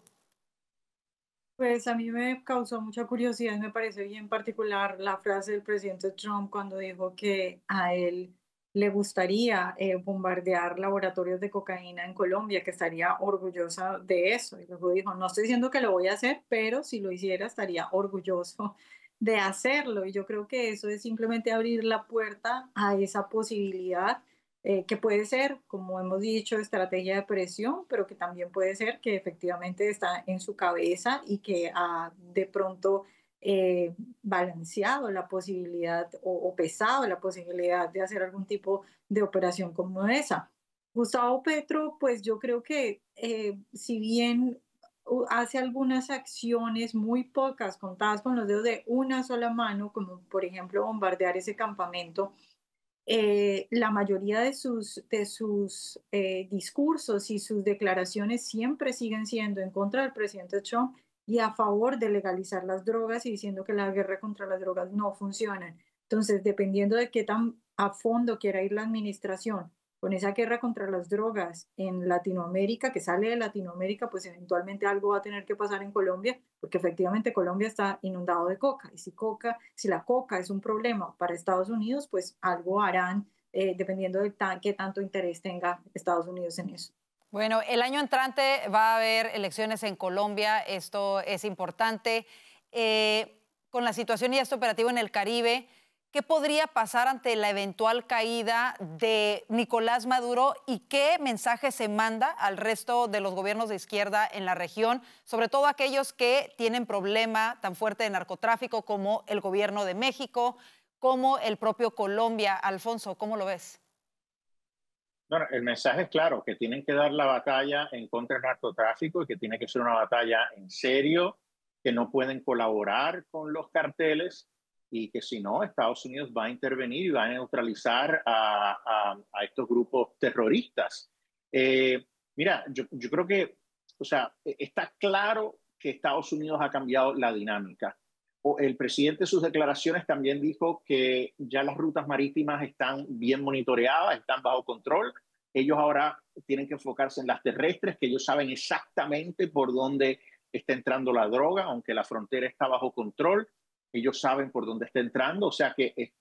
Pues a mí me causó mucha curiosidad y me parece bien particular la frase del presidente Trump cuando dijo que a él le gustaría bombardear laboratorios de cocaína en Colombia, que estaría orgullosa de eso. Y luego dijo, no estoy diciendo que lo voy a hacer, pero si lo hiciera estaría orgulloso de hacerlo. Y yo creo que eso es simplemente abrir la puerta a esa posibilidad que puede ser, como hemos dicho, estrategia de presión, pero que también puede ser que efectivamente está en su cabeza y que ha de pronto balanceado la posibilidad o pesado la posibilidad de hacer algún tipo de operación como esa. Gustavo Petro, pues yo creo que si bien hace algunas acciones muy pocas, contadas con los dedos de una sola mano, como por ejemplo bombardear ese campamento, la mayoría de sus discursos y sus declaraciones siempre siguen siendo en contra del presidente Trump y a favor de legalizar las drogas y diciendo que la guerra contra las drogas no funciona. Entonces, dependiendo de qué tan a fondo quiera ir la administración con esa guerra contra las drogas en Latinoamérica, que sale de Latinoamérica, pues eventualmente algo va a tener que pasar en Colombia, porque efectivamente Colombia está inundado de coca. Y si la coca es un problema para Estados Unidos, pues algo harán dependiendo de qué tanto interés tenga Estados Unidos en eso. Bueno, el año entrante va a haber elecciones en Colombia, esto es importante. Con la situación y este operativo en el Caribe, ¿qué podría pasar ante la eventual caída de Nicolás Maduro y qué mensaje se manda al resto de los gobiernos de izquierda en la región, sobre todo aquellos que tienen problema tan fuerte de narcotráfico como el gobierno de México, como el propio Colombia? Alfonso, ¿cómo lo ves? Bueno, el mensaje es claro, que tienen que dar la batalla en contra del narcotráfico y que tiene que ser una batalla en serio, que no pueden colaborar con los carteles y que si no, Estados Unidos va a intervenir y va a neutralizar a estos grupos terroristas. Mira, yo creo que, o sea, está claro que Estados Unidos ha cambiado la dinámica. El presidente en sus declaraciones también dijo que ya las rutas marítimas están bien monitoreadas, están bajo control. Ellos ahora tienen que enfocarse en las terrestres, que ellos saben exactamente por dónde está entrando la droga, aunque la frontera está bajo control. Ellos saben por dónde está entrando, o sea que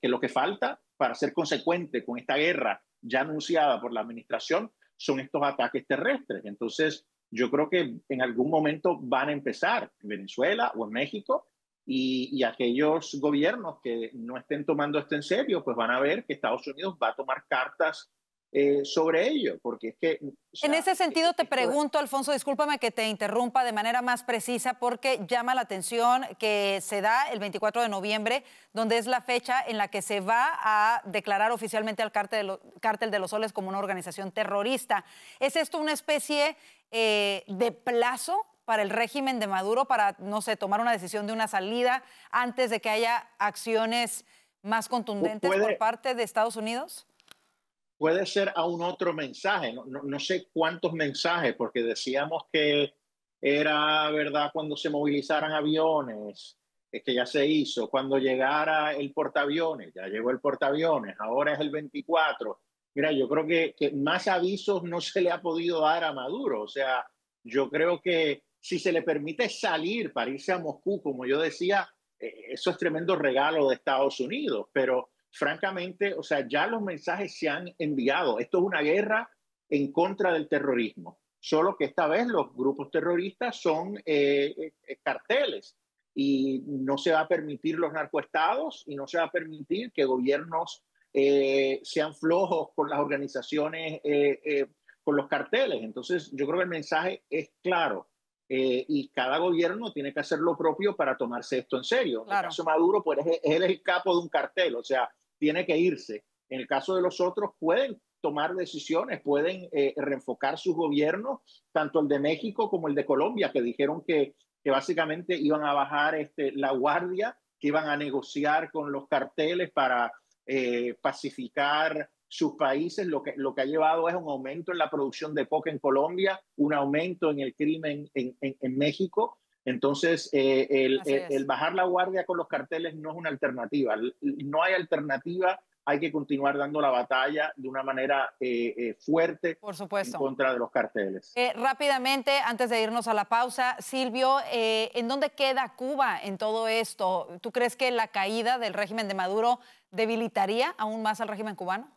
lo que falta para ser consecuente con esta guerra ya anunciada por la administración son estos ataques terrestres. Entonces, yo creo que en algún momento van a empezar en Venezuela o en México y aquellos gobiernos que no estén tomando esto en serio, pues van a ver que Estados Unidos va a tomar cartas sobre ello, porque es que... O sea, en ese sentido te pregunto, Alfonso, discúlpame que te interrumpa de manera más precisa porque llama la atención que se da el 24 de noviembre, donde es la fecha en la que se va a declarar oficialmente al Cártel de los Soles como una organización terrorista. ¿Es esto una especie de plazo para el régimen de Maduro para, no sé, tomar una decisión de una salida antes de que haya acciones más contundentes por parte de Estados Unidos? Puede ser aún otro mensaje, no sé cuántos mensajes, porque decíamos que era verdad cuando se movilizaran aviones, que ya se hizo, cuando llegara el portaaviones, ya llegó el portaaviones, ahora es el 24. Mira, yo creo que más avisos no se le ha podido dar a Maduro. O sea, yo creo que si se le permite salir para irse a Moscú, como yo decía, eso es tremendo regalo de Estados Unidos. Pero francamente, o sea, ya los mensajes se han enviado. Esto es una guerra en contra del terrorismo. Solo que esta vez los grupos terroristas son carteles. Y no se va a permitir los narcoestados y no se va a permitir que gobiernos sean flojos con las organizaciones, con los carteles. Entonces, yo creo que el mensaje es claro y cada gobierno tiene que hacer lo propio para tomarse esto en serio. En el caso de Maduro, pues él es el capo de un cartel, o sea, tiene que irse. En el caso de los otros, pueden tomar decisiones, pueden reenfocar sus gobiernos, tanto el de México como el de Colombia, que dijeron que básicamente iban a bajar la guardia, que iban a negociar con los carteles para pacificar sus países. Lo que ha llevado es un aumento en la producción de coca en Colombia, un aumento en el crimen en México. Entonces, el bajar la guardia con los carteles no es una alternativa. No hay alternativa. Hay que continuar dando la batalla de una manera fuerte, por supuesto, en contra de los carteles. Rápidamente, antes de irnos a la pausa, Silvio, ¿en dónde queda Cuba en todo esto? ¿Tú crees que la caída del régimen de Maduro debilitaría aún más al régimen cubano?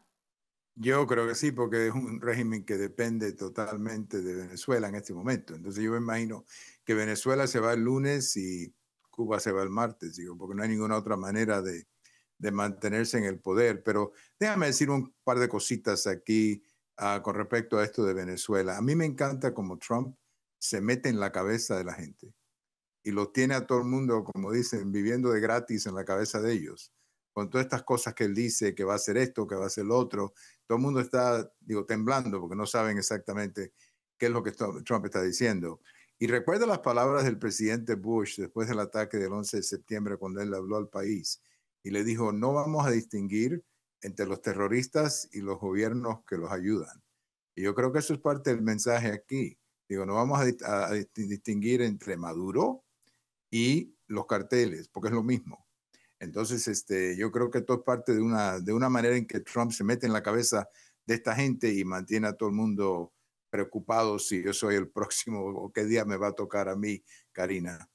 Yo creo que sí, porque es un régimen que depende totalmente de Venezuela en este momento. Entonces yo me imagino que Venezuela se va el lunes y Cuba se va el martes, digo, porque no hay ninguna otra manera de mantenerse en el poder. Pero déjame decir un par de cositas aquí con respecto a esto de Venezuela. A mí me encanta cómo Trump se mete en la cabeza de la gente y lo tiene a todo el mundo, como dicen, viviendo de gratis en la cabeza de ellos. Con todas estas cosas que él dice, que va a hacer esto, que va a hacer lo otro, todo el mundo está, digo, temblando porque no saben exactamente qué es lo que Trump está diciendo. Y recuerda las palabras del presidente Bush después del ataque del 11 de septiembre, cuando él habló al país y le dijo, no vamos a distinguir entre los terroristas y los gobiernos que los ayudan. Y yo creo que eso es parte del mensaje aquí. Digo, no vamos a distinguir entre Maduro y los carteles, porque es lo mismo. Entonces, yo creo que esto es parte de una manera en que Trump se mete en la cabeza de esta gente y mantiene a todo el mundo preocupado si yo soy el próximo o qué día me va a tocar a mí, Karina.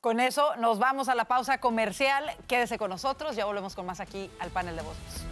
Con eso nos vamos a la pausa comercial. Quédese con nosotros, ya volvemos con más aquí al panel de voces.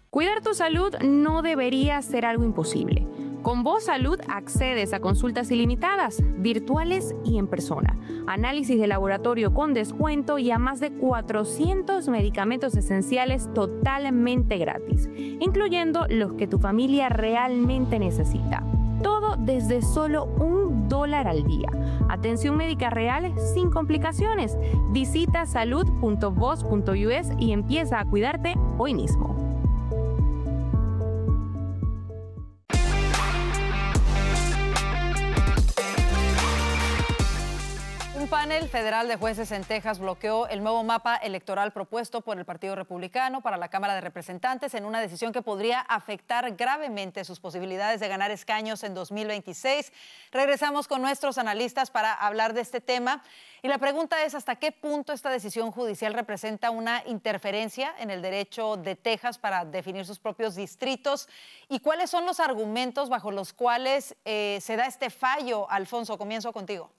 Cuidar tu salud no debería ser algo imposible. Con Voz Salud accedes a consultas ilimitadas, virtuales y en persona, análisis de laboratorio con descuento y a más de 400 medicamentos esenciales totalmente gratis, incluyendo los que tu familia realmente necesita. Todo desde solo $1 al día. Atención médica real sin complicaciones. Visita salud.voz.us y empieza a cuidarte hoy mismo. Un panel federal de jueces en Texas bloqueó el nuevo mapa electoral propuesto por el Partido Republicano para la Cámara de Representantes en una decisión que podría afectar gravemente sus posibilidades de ganar escaños en 2026. Regresamos con nuestros analistas para hablar de este tema. Y la pregunta es, ¿hasta qué punto esta decisión judicial representa una interferencia en el derecho de Texas para definir sus propios distritos? ¿Y cuáles son los argumentos bajo los cuales se da este fallo? Alfonso, comienzo contigo.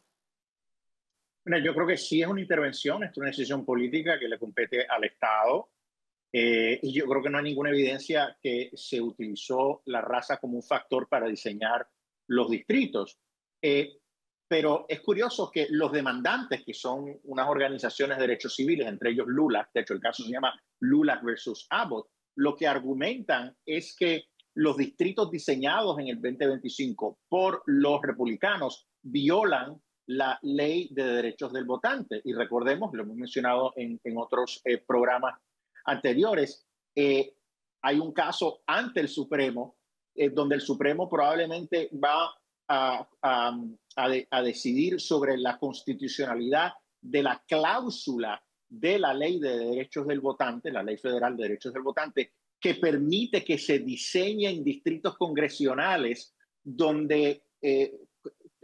Bueno, yo creo que sí es una intervención, es una decisión política que le compete al Estado. Y yo creo que no hay ninguna evidencia que se utilizó la raza como un factor para diseñar los distritos. Pero es curioso que los demandantes, que son unas organizaciones de derechos civiles, entre ellos LULAC, de hecho el caso se llama LULAC versus Abbott, lo que argumentan es que los distritos diseñados en el 2025 por los republicanos violan la ley de derechos del votante. Y recordemos, lo hemos mencionado en otros programas anteriores, hay un caso ante el Supremo, donde el Supremo probablemente va a decidir sobre la constitucionalidad de la cláusula de la ley de derechos del votante, la ley federal de derechos del votante, que permite que se diseñen distritos congresionales donde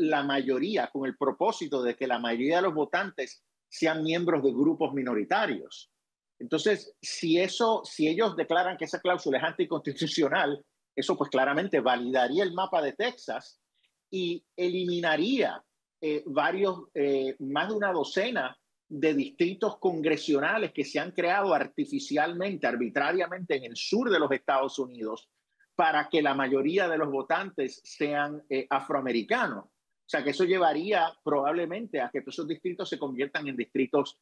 la mayoría, con el propósito de que la mayoría de los votantes sean miembros de grupos minoritarios. Entonces, si ellos declaran que esa cláusula es anticonstitucional, eso pues claramente validaría el mapa de Texas y eliminaría más de una docena de distritos congresionales que se han creado artificialmente, arbitrariamente en el sur de los Estados Unidos para que la mayoría de los votantes sean afroamericanos. O sea, que eso llevaría probablemente a que todos esos distritos se conviertan en distritos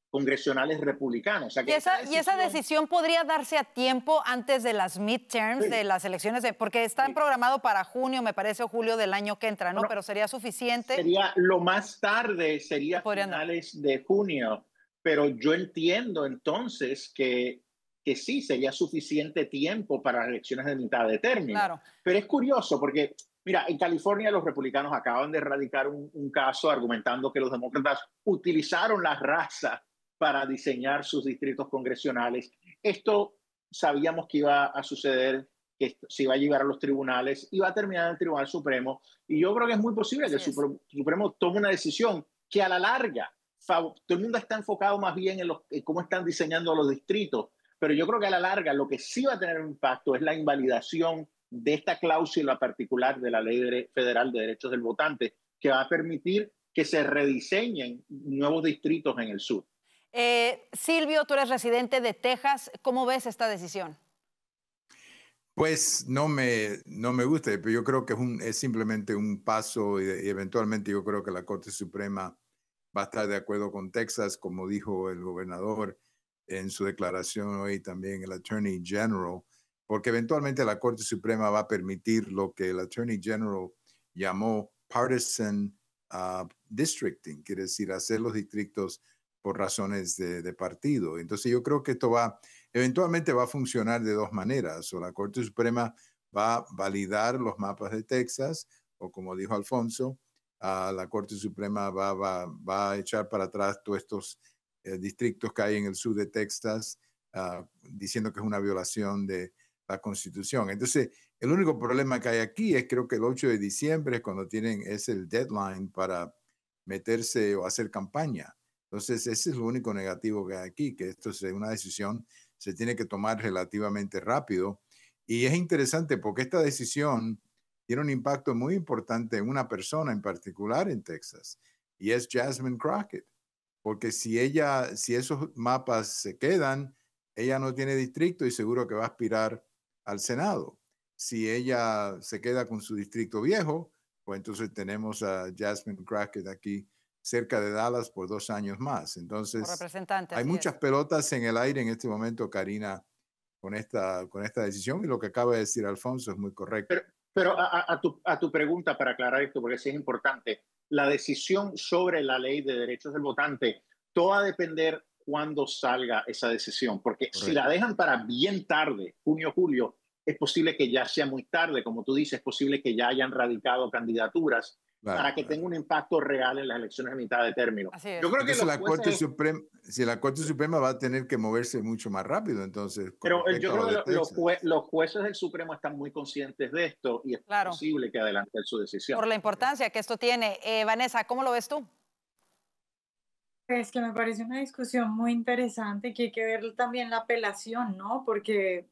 congresionales republicanos. O sea, que ¿Y esa decisión podría darse a tiempo antes de las midterms, sí, de las elecciones? Porque están sí, programado para junio, me parece, o julio del año que entra, ¿no? Bueno, pero ¿sería suficiente? Sería lo más tarde, sería finales de junio. Pero yo entiendo entonces que sí, sería suficiente tiempo para las elecciones de mitad de término. Claro. Pero es curioso porque, mira, en California los republicanos acaban de erradicar un caso argumentando que los demócratas utilizaron la raza para diseñar sus distritos congresionales. Esto sabíamos que iba a suceder, que se iba a llevar a los tribunales, iba a terminar en el Tribunal Supremo, y yo creo que es muy posible que el Supremo tome una decisión que a la larga, todo el mundo está enfocado más bien en cómo están diseñando los distritos, pero yo creo que a la larga lo que sí va a tener un impacto es la invalidación de esta cláusula particular de la Ley Federal de Derechos del Votante, que va a permitir que se rediseñen nuevos distritos en el sur. Silvio, tú eres residente de Texas. ¿Cómo ves esta decisión? Pues no me gusta, pero yo creo que es simplemente un paso y eventualmente yo creo que la Corte Suprema va a estar de acuerdo con Texas, como dijo el gobernador en su declaración hoy, también el Attorney General, porque eventualmente la Corte Suprema va a permitir lo que el Attorney General llamó partisan districting, quiere decir hacer los distritos por razones de partido. Entonces yo creo que esto eventualmente va a funcionar de dos maneras. O la Corte Suprema va a validar los mapas de Texas, o como dijo Alfonso, la Corte Suprema va a echar para atrás todos estos distritos que hay en el sur de Texas, diciendo que es una violación de la Constitución. Entonces, el único problema que hay aquí es, creo que el 8 de diciembre es cuando es el deadline para meterse o hacer campaña. Entonces, ese es lo único negativo que hay aquí, que esto es una decisión, se tiene que tomar relativamente rápido. Y es interesante porque esta decisión tiene un impacto muy importante en una persona en particular en Texas, y es Jasmine Crockett. Porque si esos mapas se quedan, ella no tiene distrito y seguro que va a aspirar al Senado. Si ella se queda con su distrito viejo, pues entonces tenemos a Jasmine Crockett aquí cerca de Dallas por 2 años más. Entonces, hay muchas pelotas en el aire en este momento, Karina, con esta decisión, y lo que acaba de decir Alfonso es muy correcto. Pero a tu pregunta, para aclarar esto, porque sí es importante, la decisión sobre la ley de derechos del votante, todo va a depender cuándo salga esa decisión, porque correcto, si la dejan para bien tarde, junio, julio, es posible que ya sea muy tarde, como tú dices, es posible que ya hayan radicado candidaturas, claro, para que tenga un impacto real en las elecciones de mitad de término. Yo creo que si la Corte Suprema va a tener que moverse mucho más rápido, entonces. Pero yo creo que los jueces del Supremo están muy conscientes de esto y es claro, posible que adelanten su decisión. Por la importancia que esto tiene. Vanessa, ¿cómo lo ves tú? Es que me parece una discusión muy interesante, que hay que ver también la apelación, ¿no? Porque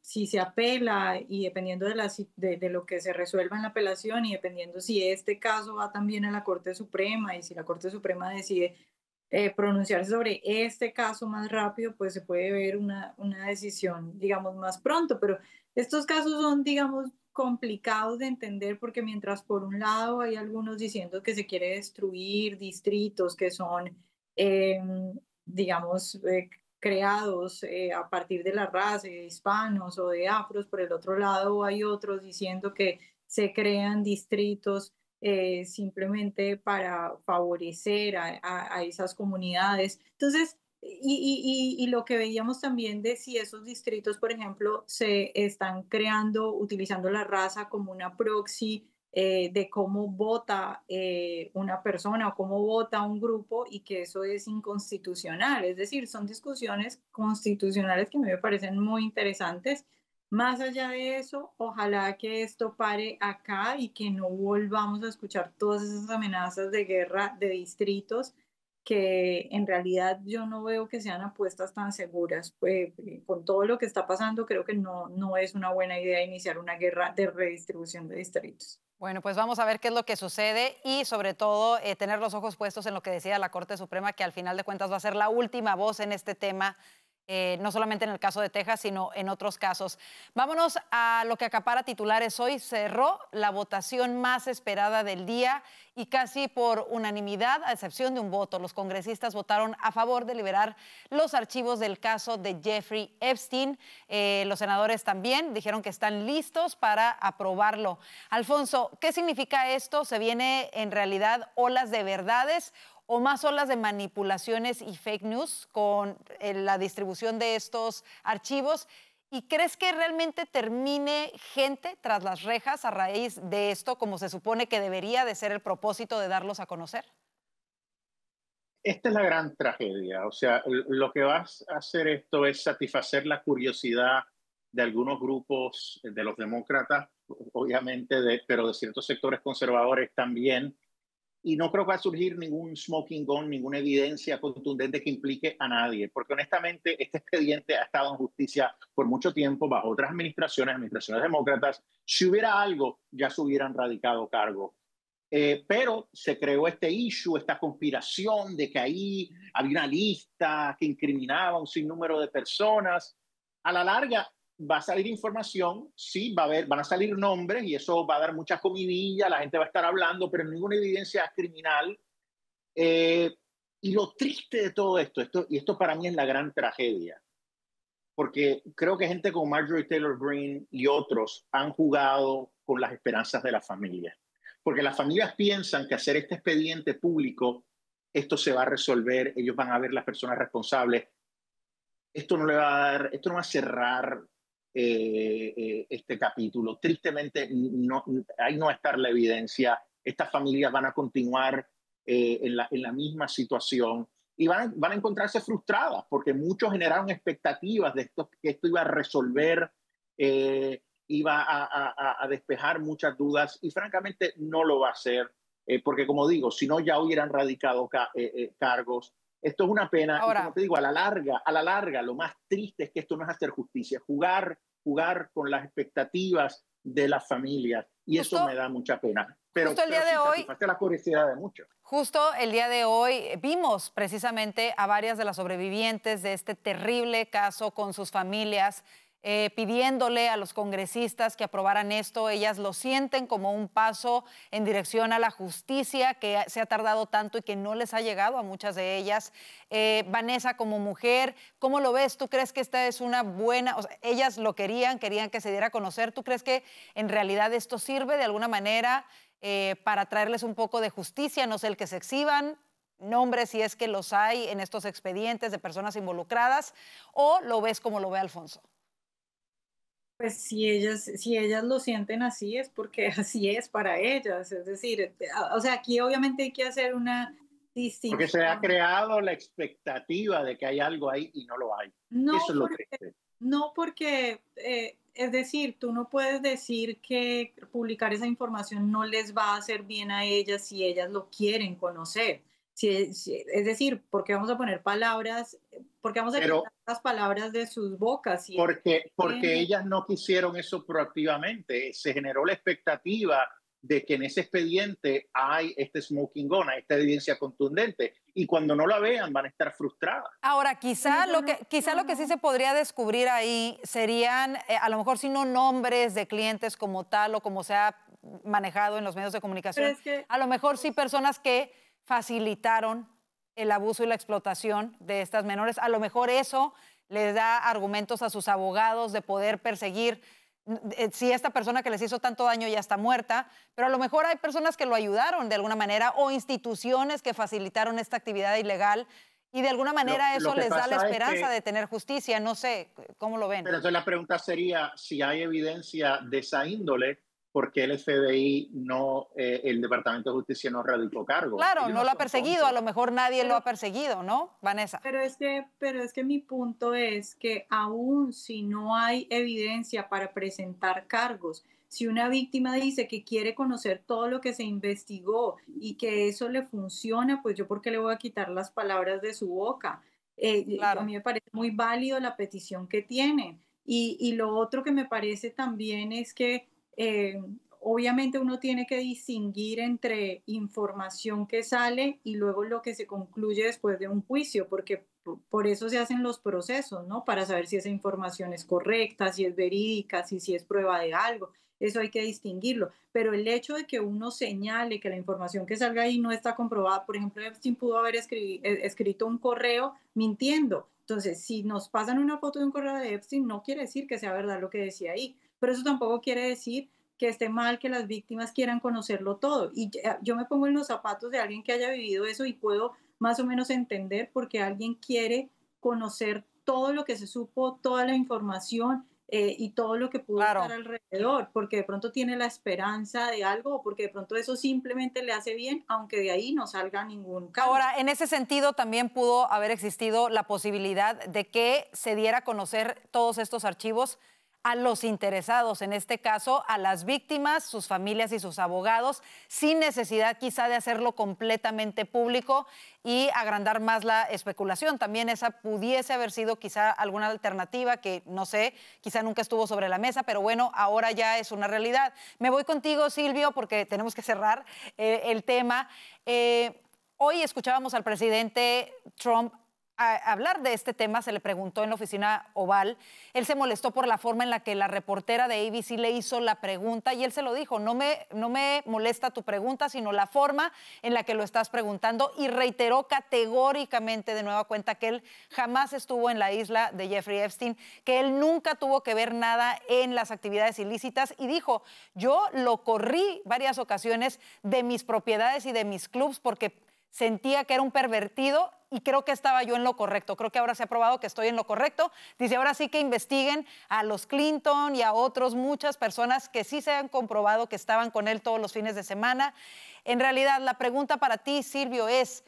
si se apela y dependiendo de lo que se resuelva en la apelación y dependiendo si este caso va también a la Corte Suprema y si la Corte Suprema decide pronunciarse sobre este caso más rápido, pues se puede ver una decisión, digamos, más pronto. Pero estos casos son, digamos, complicados de entender porque mientras por un lado hay algunos diciendo que se quiere destruir distritos que son digamos, creados a partir de la raza de hispanos o de afros, por el otro lado hay otros diciendo que se crean distritos simplemente para favorecer a esas comunidades. Entonces, y lo que veíamos también de si esos distritos, por ejemplo, se están creando utilizando la raza como una proxy de cómo vota una persona o cómo vota un grupo, y que eso es inconstitucional. Es decir, son discusiones constitucionales que a mí me parecen muy interesantes Más allá de eso, ojalá que esto pare acá y que no volvamos a escuchar todas esas amenazas de guerra de distritos que en realidad yo no veo que sean apuestas tan seguras. Pues, con todo lo que está pasando, creo que no es una buena idea iniciar una guerra de redistribución de distritos. Bueno, pues vamos a ver qué es lo que sucede y sobre todo tener los ojos puestos en lo que decida la Corte Suprema, que al final de cuentas va a ser la última voz en este tema. No solamente en el caso de Texas, sino en otros casos. Vámonos a lo que acapara titulares hoy. Cerró la votación más esperada del día y casi por unanimidad, a excepción de un voto, los congresistas votaron a favor de liberar los archivos del caso de Jeffrey Epstein. Los senadores también dijeron que están listos para aprobarlo. Alfonso, ¿qué significa esto? ¿Se viene en realidad olas de verdades o más olas de manipulaciones y fake news con la distribución de estos archivos? ¿Y crees que realmente termine gente tras las rejas a raíz de esto, como se supone que debería de ser el propósito de darlos a conocer? Esta es la gran tragedia. O sea, lo que va a hacer esto es satisfacer la curiosidad de algunos grupos de los demócratas, obviamente, pero de ciertos sectores conservadores también. Y no creo que va a surgir ningún smoking gun, ninguna evidencia contundente que implique a nadie, porque honestamente este expediente ha estado en justicia por mucho tiempo, bajo otras administraciones demócratas. Si hubiera algo, ya se hubieran radicado cargos. Pero se creó este issue, esta conspiración de que ahí había una lista que incriminaba a un sinnúmero de personas. A la larga, va a salir información, sí, van a salir nombres y eso va a dar muchas comidillas, la gente va a estar hablando, pero ninguna evidencia criminal. Y lo triste de todo esto, y esto para mí es la gran tragedia, porque creo que gente como Marjorie Taylor Greene y otros han jugado con las esperanzas de las familias, porque las familias piensan que hacer este expediente público, esto se va a resolver, ellos van a ver las personas responsables. Esto no le va a dar, esto no va a cerrar este capítulo. Tristemente, ahí no va a estar la evidencia. Estas familias van a continuar en la misma situación y van a encontrarse frustradas porque muchos generaron expectativas de que esto iba a resolver, iba a despejar muchas dudas y francamente no lo va a hacer porque, como digo, si no ya hubieran radicado cargos. Esto es una pena. Ahora, y como te digo, a la larga, lo más triste es que esto no es hacer justicia, jugar con las expectativas de las familias. Y eso me da mucha pena. Pero justo el día de hoy, la curiosidad de muchos. Justo el día de hoy vimos precisamente a varias de las sobrevivientes de este terrible caso con sus familias, pidiéndole a los congresistas que aprobaran esto. Ellas lo sienten como un paso en dirección a la justicia que se ha tardado tanto y que no les ha llegado a muchas de ellas. Vanessa, como mujer, ¿cómo lo ves? ¿Tú crees que esta es una buena? O sea, ellas lo querían que se diera a conocer. ¿Tú crees que en realidad esto sirve de alguna manera para traerles un poco de justicia? No sé, el que se exhiban nombres, si es que los hay en estos expedientes de personas involucradas, ¿o lo ves como lo ve Alfonso? Pues si ellas lo sienten así es porque así es para ellas, es decir, o sea, aquí obviamente hay que hacer una distinción. Porque se ha creado la expectativa de que hay algo ahí y no lo hay. No, eso es lo triste. No, porque, es decir, tú no puedes decir que publicar esa información no les va a hacer bien a ellas si ellas lo quieren conocer. Es decir, ¿por qué vamos a poner palabras? ¿Por qué vamos a quitar las palabras de sus bocas? Porque ellas no quisieron eso proactivamente. Se generó la expectativa de que en ese expediente hay este smoking gun, hay esta evidencia contundente. Y cuando no la vean, van a estar frustradas. Ahora, quizá lo que sí se podría descubrir ahí serían, a lo mejor, si no nombres de clientes como tal o como se ha manejado en los medios de comunicación, a lo mejor sí personas que facilitaron el abuso y la explotación de estas menores. A lo mejor eso les da argumentos a sus abogados de poder perseguir si esta persona que les hizo tanto daño ya está muerta, pero a lo mejor hay personas que lo ayudaron de alguna manera o instituciones que facilitaron esta actividad ilegal y de alguna manera eso les da la esperanza de tener justicia. No sé, ¿cómo lo ven? Pero entonces la pregunta sería, si hay evidencia de esa índole, por qué el FBI el Departamento de Justicia no radicó cargo. Claro, no lo ha perseguido, a lo mejor nadie lo ha perseguido, ¿no, Vanessa? Pero es que mi punto es que aún si no hay evidencia para presentar cargos, si una víctima dice que quiere conocer todo lo que se investigó y que eso le funciona, pues yo ¿por qué le voy a quitar las palabras de su boca? Claro. A mí me parece muy válido la petición que tienen. Y lo otro que me parece también es que obviamente uno tiene que distinguir entre información que sale y luego lo que se concluye después de un juicio, porque por eso se hacen los procesos, ¿no? Para saber si esa información es correcta, si es verídica, si es prueba de algo. Eso hay que distinguirlo. Pero el hecho de que uno señale que la información que salga ahí no está comprobada, por ejemplo, Epstein pudo haber escrito un correo mintiendo. Entonces, si nos pasan una foto de un correo de Epstein, no quiere decir que sea verdad lo que decía ahí. Pero eso tampoco quiere decir que esté mal que las víctimas quieran conocerlo todo. Y yo me pongo en los zapatos de alguien que haya vivido eso y puedo más o menos entender por qué alguien quiere conocer todo lo que se supo, toda la información y todo lo que pudo estar alrededor, porque de pronto tiene la esperanza de algo o porque de pronto eso simplemente le hace bien, aunque de ahí no salga ningún cambio. Ahora, en ese sentido también pudo haber existido la posibilidad de que se diera a conocer todos estos archivos a los interesados, en este caso a las víctimas, sus familias y sus abogados, sin necesidad quizá de hacerlo completamente público y agrandar más la especulación. También esa pudiese haber sido quizá alguna alternativa que, no sé, quizá nunca estuvo sobre la mesa, pero bueno, ahora ya es una realidad. Me voy contigo, Silvio, porque tenemos que cerrar el tema. Hoy escuchábamos al presidente Trump hablar de este tema, se le preguntó en la oficina Oval. Él se molestó por la forma en la que la reportera de ABC le hizo la pregunta y él se lo dijo, no me molesta tu pregunta, sino la forma en la que lo estás preguntando, y reiteró categóricamente de nueva cuenta que él jamás estuvo en la isla de Jeffrey Epstein, que él nunca tuvo que ver nada en las actividades ilícitas, y dijo, yo lo corrí varias ocasiones de mis propiedades y de mis clubs porque sentía que era un pervertido y creo que estaba yo en lo correcto. Creo que ahora se ha probado que estoy en lo correcto. Dice, ahora sí que investiguen a los Clinton y a otros, muchas personas que sí se han comprobado que estaban con él todos los fines de semana. En realidad, la pregunta para ti, Silvio, es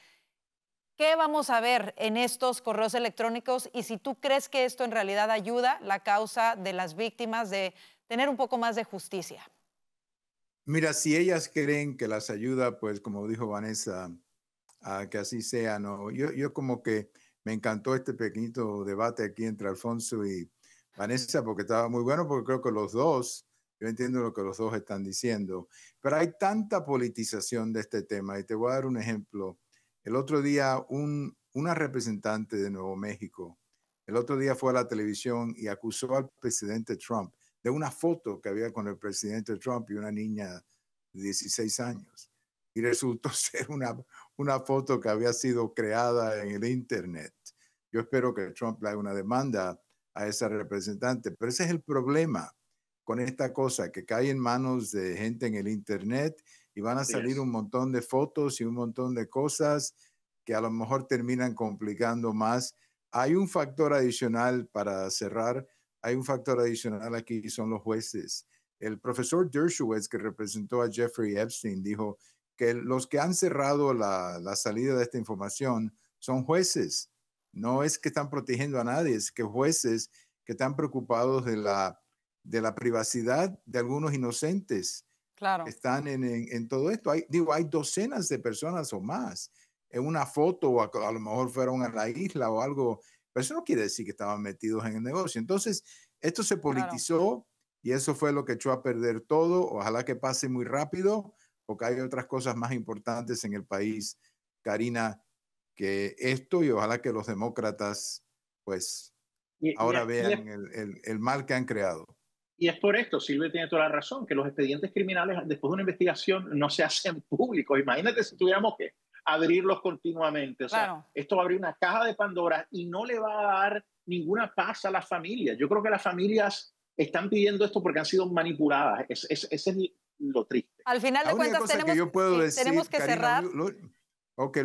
¿qué vamos a ver en estos correos electrónicos? Y si tú crees que esto en realidad ayuda la causa de las víctimas de tener un poco más de justicia. Mira, si ellas creen que las ayuda, pues como dijo Vanessa, que así sea, ¿no? Yo como que me encantó este pequeñito debate aquí entre Alfonso y Vanessa porque estaba muy bueno, porque creo que los dos, yo entiendo lo que los dos están diciendo, pero hay tanta politización de este tema y te voy a dar un ejemplo. El otro día una representante de Nuevo México, el otro día fue a la televisión y acusó al presidente Trump de una foto que había con el presidente Trump y una niña de 16 años. Y resultó ser una foto que había sido creada en el Internet. Yo espero que Trump le haga una demanda a esa representante, pero ese es el problema con esta cosa, que cae en manos de gente en el Internet y van a salir un montón de fotos y un montón de cosas que a lo mejor terminan complicando más. Hay un factor adicional para cerrar, hay un factor adicional aquí, son los jueces. El profesor Dershowitz, que representó a Jeffrey Epstein, dijo que los que han cerrado la salida de esta información son jueces. No es que están protegiendo a nadie, es que jueces que están preocupados de la privacidad de algunos inocentes. Claro. Que están en todo esto. Hay docenas de personas o más en una foto, o a lo mejor fueron a la isla o algo, pero eso no quiere decir que estaban metidos en el negocio. Entonces, esto se politizó y eso fue lo que echó a perder todo. Ojalá que pase muy rápido, porque hay otras cosas más importantes en el país, Karina, que esto, y ojalá que los demócratas pues ahora vean el mal que han creado. Y es por esto, Silvia tiene toda la razón, que los expedientes criminales después de una investigación no se hacen públicos. Imagínate si tuviéramos que abrirlos continuamente. O sea, esto va a abrir una caja de Pandora y no le va a dar ninguna paz a las familias. Yo creo que las familias están pidiendo esto porque han sido manipuladas. Ese es lo triste. Al final de cuentas tenemos que cerrar. Lo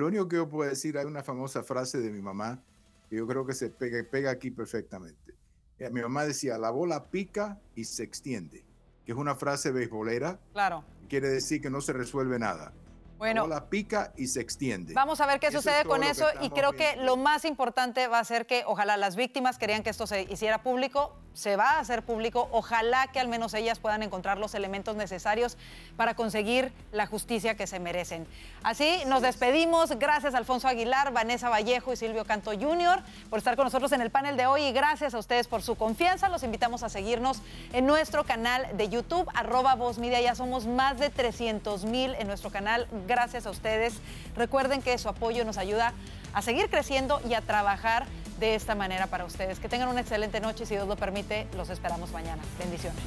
único que yo puedo decir, hay una famosa frase de mi mamá que yo creo que se pega aquí perfectamente. Mi mamá decía, la bola pica y se extiende. que es una frase beisbolera. Claro. Quiere decir que no se resuelve nada. Bueno, la pica y se extiende. Vamos a ver qué sucede con eso y creo que lo más importante va a ser que ojalá las víctimas querían que esto se hiciera público, se va a hacer público, ojalá que al menos ellas puedan encontrar los elementos necesarios para conseguir la justicia que se merecen. Así nos despedimos, gracias a Alfonso Aguilar, Vanessa Vallejo y Silvio Canto Jr. por estar con nosotros en el panel de hoy y gracias a ustedes por su confianza. Los invitamos a seguirnos en nuestro canal de YouTube, @VozMedia, ya somos más de 300,000 en nuestro canal. Gracias a ustedes. Recuerden que su apoyo nos ayuda a seguir creciendo y a trabajar de esta manera para ustedes. Que tengan una excelente noche y si Dios lo permite, los esperamos mañana. Bendiciones.